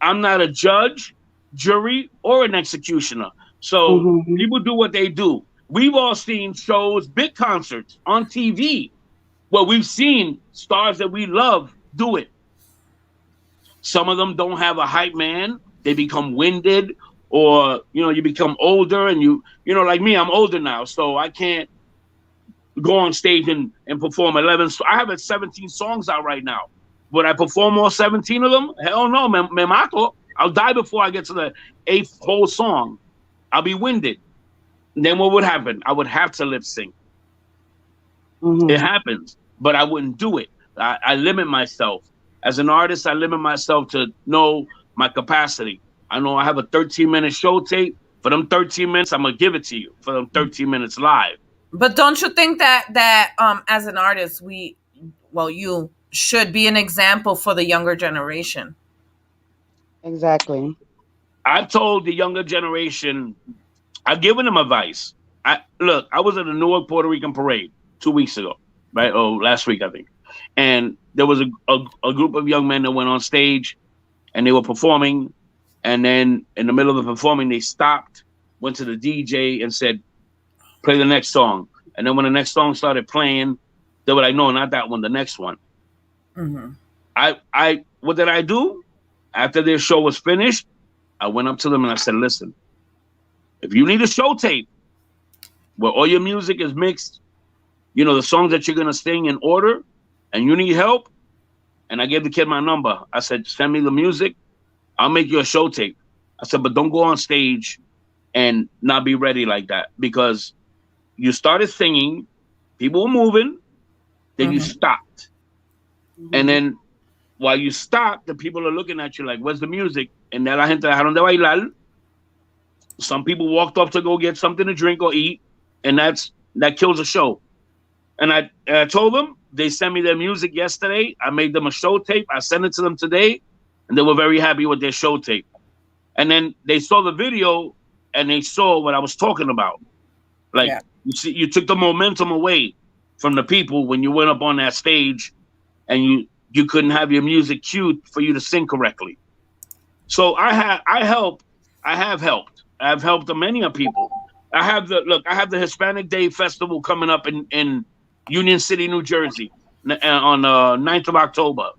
I'm not a judge, jury, or an executioner. So Mhm. people do what they do. We've all seen shows, big concerts on TV. Well, we've seen stars that we love do it. Some of them don't have a hype man. They become winded, or you become older, and like me, I'm older now, so I can't go on stage and perform 11. So I have 17 songs out right now. Would I perform all 17 of them? Hell no, me mato. I'll die before I get to the 8th whole song. I'll be winded. And then what would happen? I would have to lip sync. It Mhm. happens, but I wouldn't do it. I limit myself. As an artist, I limit myself to know my capacity. I know I have a 13-minute show tape. For them 13 minutes, I'm gonna give it to you for them 13 minutes live. But don't you think that as an artist, you should be an example for the younger generation? Exactly. I've told the younger generation, I've given them advice. I was at the Newark Puerto Rican parade 2 weeks ago, right? Oh, last week, I think. And there was a group of young men that went on stage and they were performing. And then in the middle of the performing, they stopped, went to the DJ and said, play the next song. And then when the next song started playing, they were like, no, not that one, the next one. Mm-hmm. What did I do? After their show was finished, I went up to them and I said, listen, if you need a show tape where all your music is mixed, the songs that you're going to sing in order, and you need help, and I gave the kid my number. I said, send me the music. I'll make you a show tape. I said, but don't go on stage and not be ready like that, because you started singing, people were moving, then you Mm-hmm. stopped. And Mhm. then while you stop, the people are looking at you like, "Where's the music?" And then la gente dejaron de bailar. Some people walked off to go get something to drink or eat, and that kills a show. And I told them, they sent me their music yesterday. I made them a show tape. I sent it to them today, and they were very happy with their show tape. And then they saw the video, and they saw what I was talking about. Like, Yeah. you see, you took the momentum away from the people when you went up on that stage, and you couldn't have your music cued for you to sing correctly. So I have helped. I've helped many of people. I have the Hispanic Day Festival coming up in Union City, New Jersey, on 9th of October.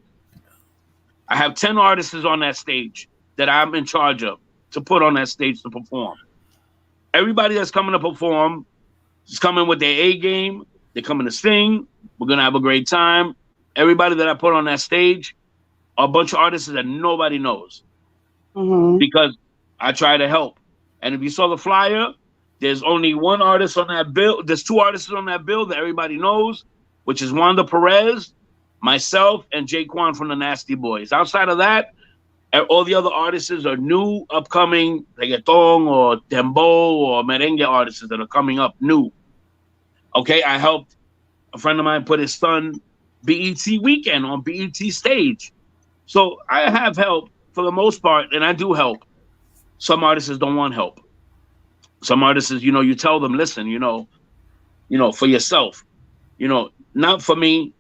I have 10 artists on that stage that I'm in charge of to put on that stage to perform. Everybody that's coming to perform is coming with their A game. They're coming to sing. We're going to have a great time. Everybody that I put on that stage are a bunch of artists that nobody knows because I try to help. And if you saw the flyer, there's only one artist on that bill. There's two artists on that bill that everybody knows, which is Wanda Perez, myself, and Jaquan from the Nasty Boys. Outside of that, all the other artists are new, upcoming reggaeton or dembow or merengue artists that are coming up new. Okay, I helped a friend of mine put his son BET weekend on BET stage. So I have help for the most part, and I do help. Some artists don't want help. Some artists, you tell them, listen, for yourself, not for me,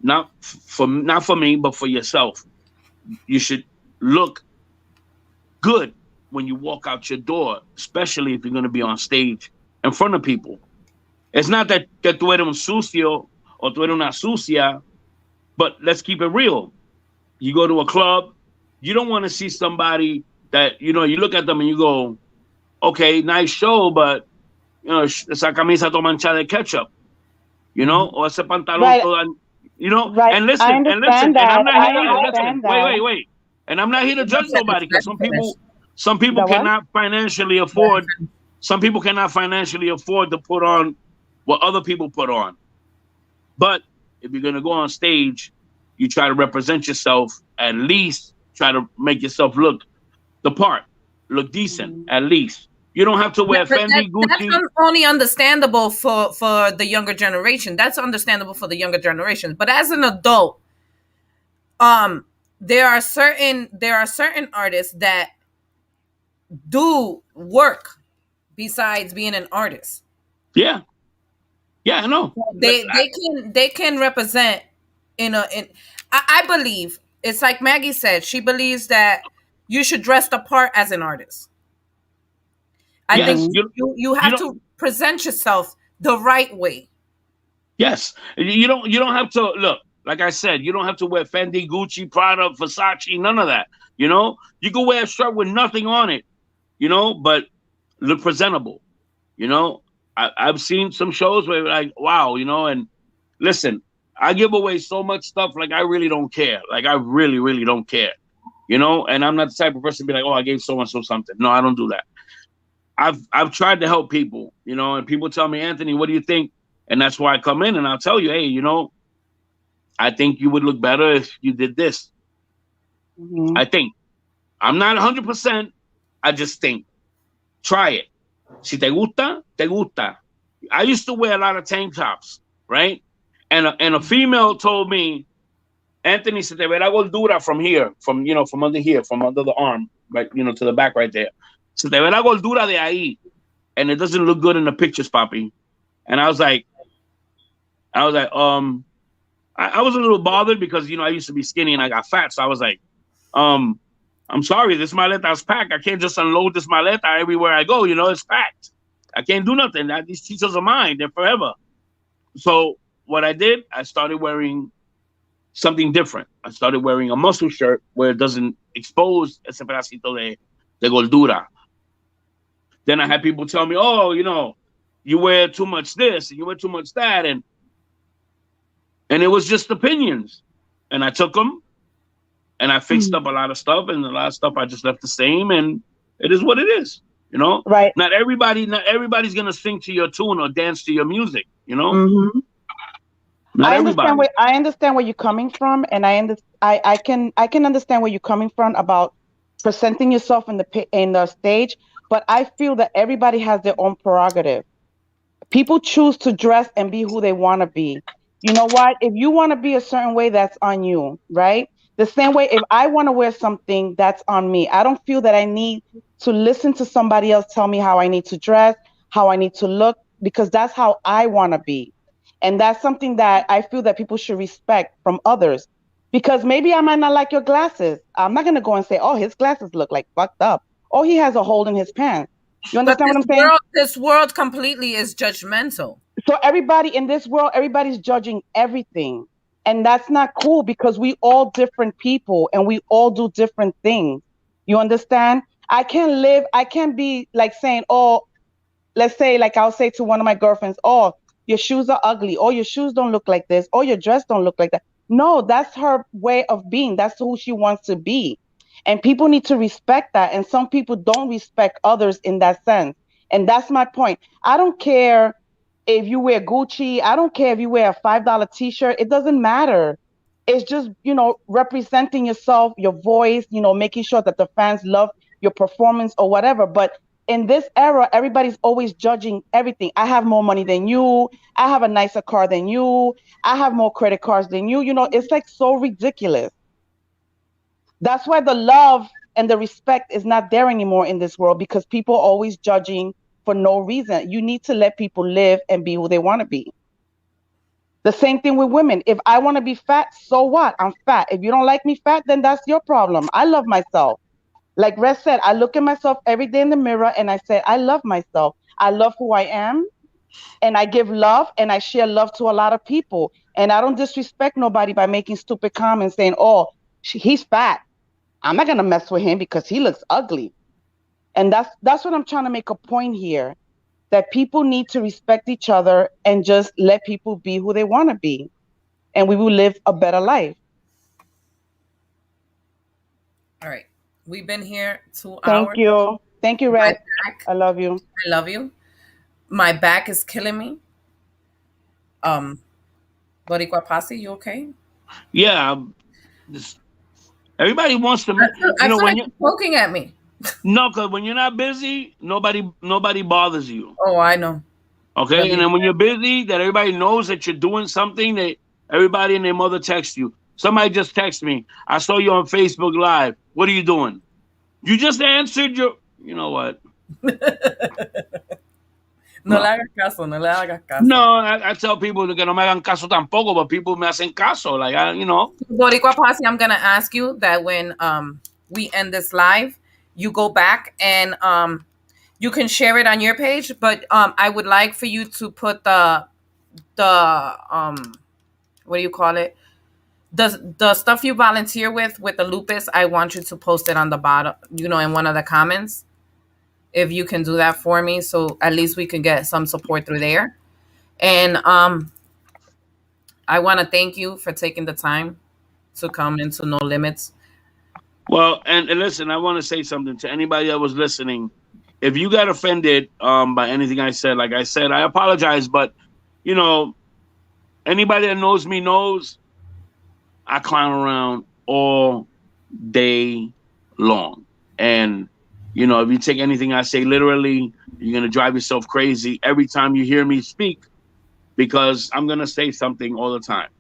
not for me, but for yourself. You should look good when you walk out your door, especially if you're going to be on stage in front of people. It's not that tú eres un sucio or tú eres una sucia, but let's keep it real. You go to a club, you don't want to see somebody that, you look at them and you go, okay, nice show, but, esa camisa toda manchada de ketchup, or ese pantalón Right. todo, Right. and listen, I and understand I'm that. not here I understand that. wait. And I'm not here to judge nobody because some people The what? cannot financially afford, to put on what other people put on. But if you're going to go on stage, you try to represent yourself, at least try to make yourself look the part, look decent, at least. You don't have to wear But Fendi, Gucci. that's only understandable for the younger generation. That's understandable for the younger generation. But as an adult, there are certain artists that do work besides being an artist. Yeah, I know. They can represent I believe it's like Maggie said. She believes that you should dress the part as an artist. I Yes, think you have to present yourself the right way. Yes, you don't have to look. Like I said, you don't have to wear Fendi, Gucci, Prada, Versace, none of that. You can wear a shirt with nothing on it, but look presentable. I've seen some shows where like, wow, and listen, I give away so much stuff. Like I really don't care. Like I really, really don't care. And I'm not the type of person to be like, oh, I gave so and so something. No, I don't do that. I've tried to help people, and people tell me, Anthony, what do you think? And that's why I come in and I'll tell you, hey, I think you would look better if you did this. I think. I'm not 100%. I just think. Try it. Si te gusta, te gusta. I used to wear a lot of tank tops, right? And a female told me, Anthony, se te ve la gordura from here, from under here, from under the arm, right, to the back right there. Se te ve la gordura de ahí. And it doesn't look good in the pictures, papi. And I was like, I was a little bothered because, I used to be skinny and I got fat. So I was like, I'm sorry, this maleta's packed. I can't just unload this maleta everywhere I go. It's packed. I can't do nothing. These t-shirts are mine. They're forever. So what I did, I started wearing something different. I started wearing a muscle shirt where it doesn't expose ese pedacito de gordura. Then I had people tell me, oh, you wear too much this and you wear too much that. And it was just opinions. And I took them and I fixed up a lot of stuff. And a lot of stuff I just left the same. And it is what it is, Right. Not everybody's going to sing to your tune or dance to your music, Not everybody. I understand where you're coming from, and I can understand where you're coming from about presenting yourself in the stage. But I feel that everybody has their own prerogative. People choose to dress and be who they want to be. You know what? If you want to be a certain way, that's on you, right? The same way, if I want to wear something, that's on me. I don't feel that I need to listen to somebody else tell me how I need to dress, how I need to look, because that's how I want to be. And that's something that I feel that people should respect from others. Because maybe I might not like your glasses. I'm not going to go and say, oh, his glasses look like fucked up. Oh, he has a hole in his pants. You But understand what I'm saying? this world completely is judgmental. So everybody in this world, everybody's judging everything. And that's not cool because we all different people and we all do different things. You understand? I can't be like saying, oh, let's say, like I'll say to one of my girlfriends, oh, your shoes are ugly. Oh, your shoes don't look like this. Oh, your dress don't look like that. No, that's her way of being. That's who she wants to be. And people need to respect that. And some people don't respect others in that sense. And that's my point. I don't care if you wear Gucci. I don't care if you wear a $5 t-shirt. It doesn't matter. It's just, representing yourself, your voice, making sure that the fans love your performance or whatever. But in this era, everybody's always judging everything. I have more money than you. I have a nicer car than you. I have more credit cards than you. It's like so ridiculous. That's why the love and the respect is not there anymore in this world, because people are always judging for no reason. You need to let people live and be who they want to be. The same thing with women. If I want to be fat, so what? I'm fat. If you don't like me fat, then that's your problem. I love myself. Like Red said, I look at myself every day in the mirror and I say, I love myself. I love who I am. And I give love and I share love to a lot of people. And I don't disrespect nobody by making stupid comments saying, oh, he's fat. I'm not going to mess with him because he looks ugly. And that's what I'm trying to make a point here, that people need to respect each other and just let people be who they want to be. And we will live a better life. All right. We've been here 2 hours. Thank you. Thank you, Red. I love you. I love you. My back is killing me. Boriqua Posse, you okay? Yeah. Everybody wants to. I feel like you're poking at me. No, because when you're not busy, nobody bothers you. Oh, I know. Okay, and then when you're busy, that everybody knows that you're doing something, that everybody and their mother texts you. Somebody just texted me. I saw you on Facebook Live. What are you doing? You just answered your. You know what? No le hagas caso, no le hagas caso. No, I tell people que no me hagan caso tampoco, but people me hacen caso. Like, Boriqua Posse, I'm going to ask you that when we end this live, you go back and you can share it on your page, but I would like for you to put the what do you call it? The stuff you volunteer with the lupus, I want you to post it on the bottom, in one of the comments. If you can do that for me, so at least we can get some support through there. And I want to thank you for taking the time to come into No Limits. Well, and listen, I want to say something to anybody that was listening. If you got offended by anything I said, like I said, I apologize. But, anybody that knows me knows I clown around all day long. And, if you take anything I say literally, you're going to drive yourself crazy every time you hear me speak, because I'm going to say something all the time.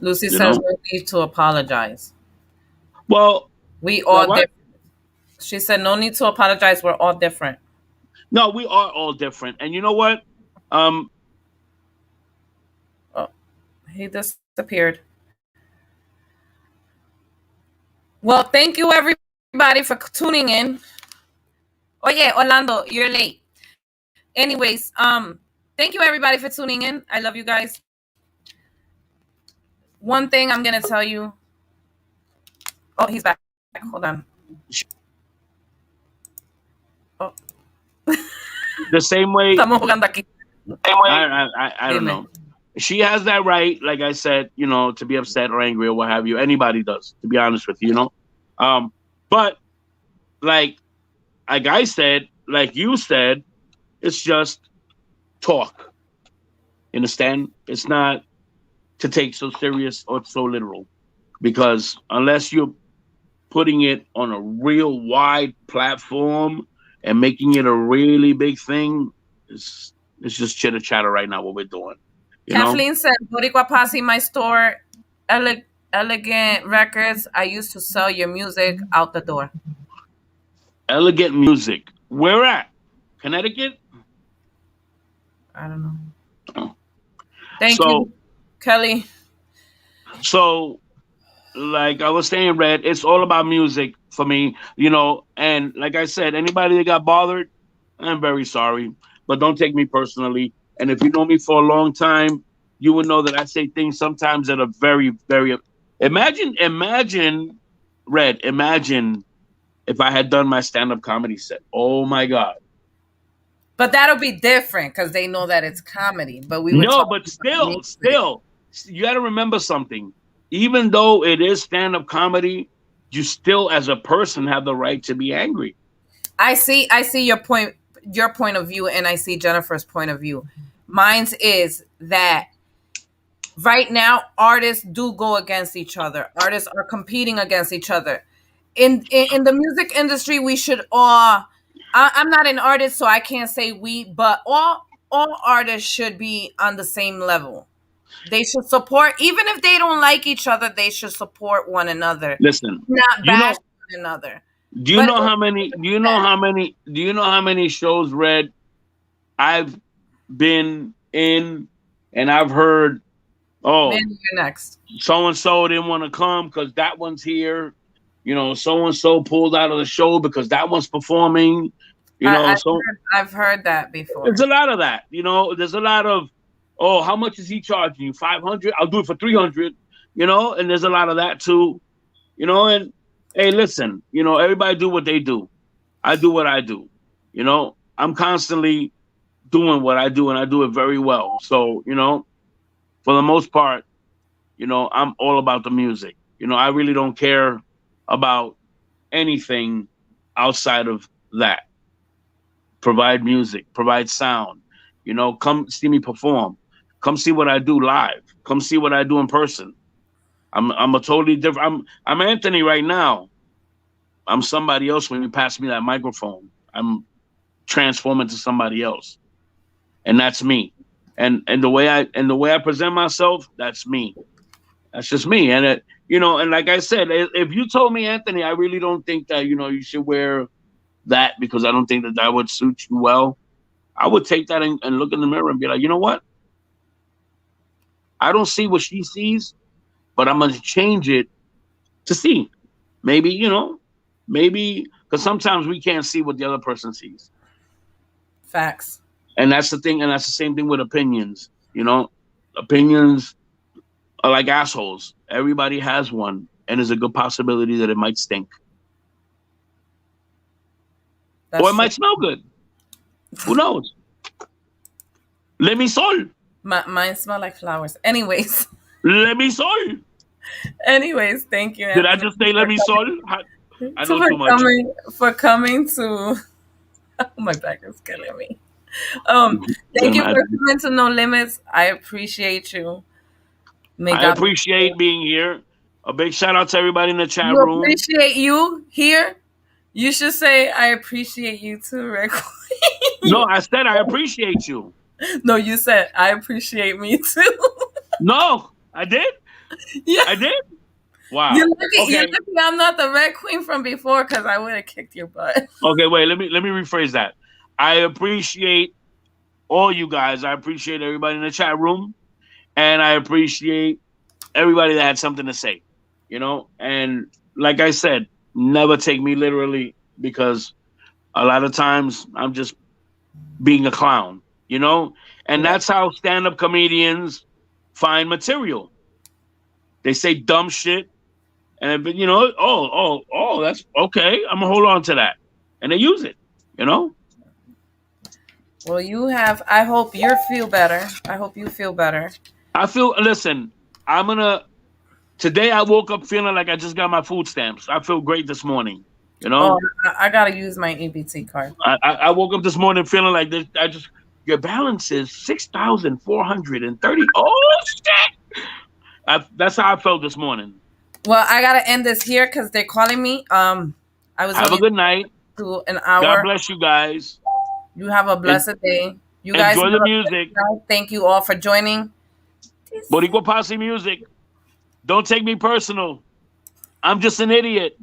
Lucy says we need to apologize. Well, we all different. She said no need to apologize. We're all different. No, we are all different. And you know what? Oh, he disappeared. Well, thank you everybody for tuning in. Oh yeah, Orlando, you're late. Anyways, thank you everybody for tuning in. I love you guys. One thing I'm gonna tell you. Oh, he's back. Hold on. Oh. The same way. Estamos jugando aquí. I don't know. She has that right, like I said, to be upset or angry or what have you. Anybody does, to be honest with you, But like I said, like you said, it's just talk. You understand? It's not to take so serious or so literal, because unless you're putting it on a real wide platform and making it a really big thing, it's just chitter chatter right now what we're doing. You know, Kathleen said, Boriqua Posse, my store, Elegant Records. I used to sell your music out the door. elegant music. Where at? Connecticut? I don't know. Oh. Thank So you, Kelly. so like I was saying, Red, it's all about music for me, you know. And like I said, anybody that got bothered, I'm very sorry, but don't take me personally. And if you know me for a long time, you would know that I say things sometimes that are very, very. Imagine, Red. Imagine if I had done my stand-up comedy set. Oh my God. But that'll be different because they know that it's comedy. But we were No, talking but about music. you got to remember something. Even though it is stand-up comedy, you still, as a person, have the right to be angry. I see your point of view, and I see Jennifer's point of view. Mine's is that right now artists do go against each other. Artists are competing against each other. In the music industry, we should all. I'm not an artist, so I can't say we, but all artists should be on the same level. They should support, even if they don't like each other. They should support one another, Listen, not you bash know, one another. do you But know how many? Do you know how many shows, Red, I've been in, and I've heard, man, oh, you're next. so and so didn't want to come because that one's here. You know, so and so pulled out of the show because that one's performing. You I, know, I've so heard, I've heard that there's before. a lot of that. You know, there's a lot of, oh, how much is he charging you? 500? I'll do it for 300. You know, and there's a lot of that too. You know, and hey, listen, you know, everybody do what they do. I do what I do. You know, I'm constantly doing what I do, and I do it very well. So, you know, for the most part, you know, I'm all about the music. You know, I really don't care about anything outside of that. Provide music, provide sound. You know, come see me perform. Come see what I do live. Come see what I do in person. I'm a totally different. I'm Anthony right now. I'm somebody else when you pass me that microphone. I'm transforming to somebody else, and that's me. And the way I present myself, that's me. That's just me. And it, you know, and like I said, if you told me, Anthony, I really don't think that, you know, you should wear that because I don't think that that would suit you well, I would take that and look in the mirror and be like, you know what? I don't see what she sees, but I'm gonna change it to see. Maybe, you know, maybe because sometimes we can't see what the other person sees. Facts. And that's the thing, and that's the same thing with opinions. You know, opinions are like assholes. Everybody has one, and there's a good possibility that it might stink. Or That's it true. might smell good. Who knows? Let me sol. Mine smell like flowers. Anyways, Let me sol. anyways, thank you, Did I Anthony, just say let for me sol? I know for too much. coming for coming to. My back is killing me. Thank you for coming to No Limits. I appreciate you. May I God bless you. appreciate being here. A big shout out to everybody in the chat You room. appreciate you here. You should say I appreciate you too, Rick. No, I said I appreciate you. No, you said I appreciate me too. No, I did. Yeah. I did. Wow. You're lucky, you're Okay. lucky I'm not the Red Queen from before because I would have kicked your butt. Okay. Wait. Let me rephrase that. I appreciate all you guys. I appreciate everybody in the chat room, and I appreciate everybody that had something to say. You know, and like I said, never take me literally because a lot of times I'm just being a clown. You know, and Yeah. that's how stand-up comedians find material. They say dumb shit, and you know, oh, that's okay. I'm gonna hold on to that, and they use it. You know. Well, you have. I hope you feel better. I hope you feel better. I feel. Listen, I'm gonna. Today I woke up feeling like I just got my food stamps. I feel great this morning. You Oh, know, I gotta use my EBT card. I woke up this morning feeling like this. I just Your balance is 6,430. Oh shit! That's how I felt this morning. Well, I gotta end this here because they're calling me. I was Have a only good night. to an God hour. bless you guys. You have a blessed day. You guys Enjoy the have a music. good night. Thank you all for joining. Boriqua Posse music. Don't take me personal. I'm just an idiot.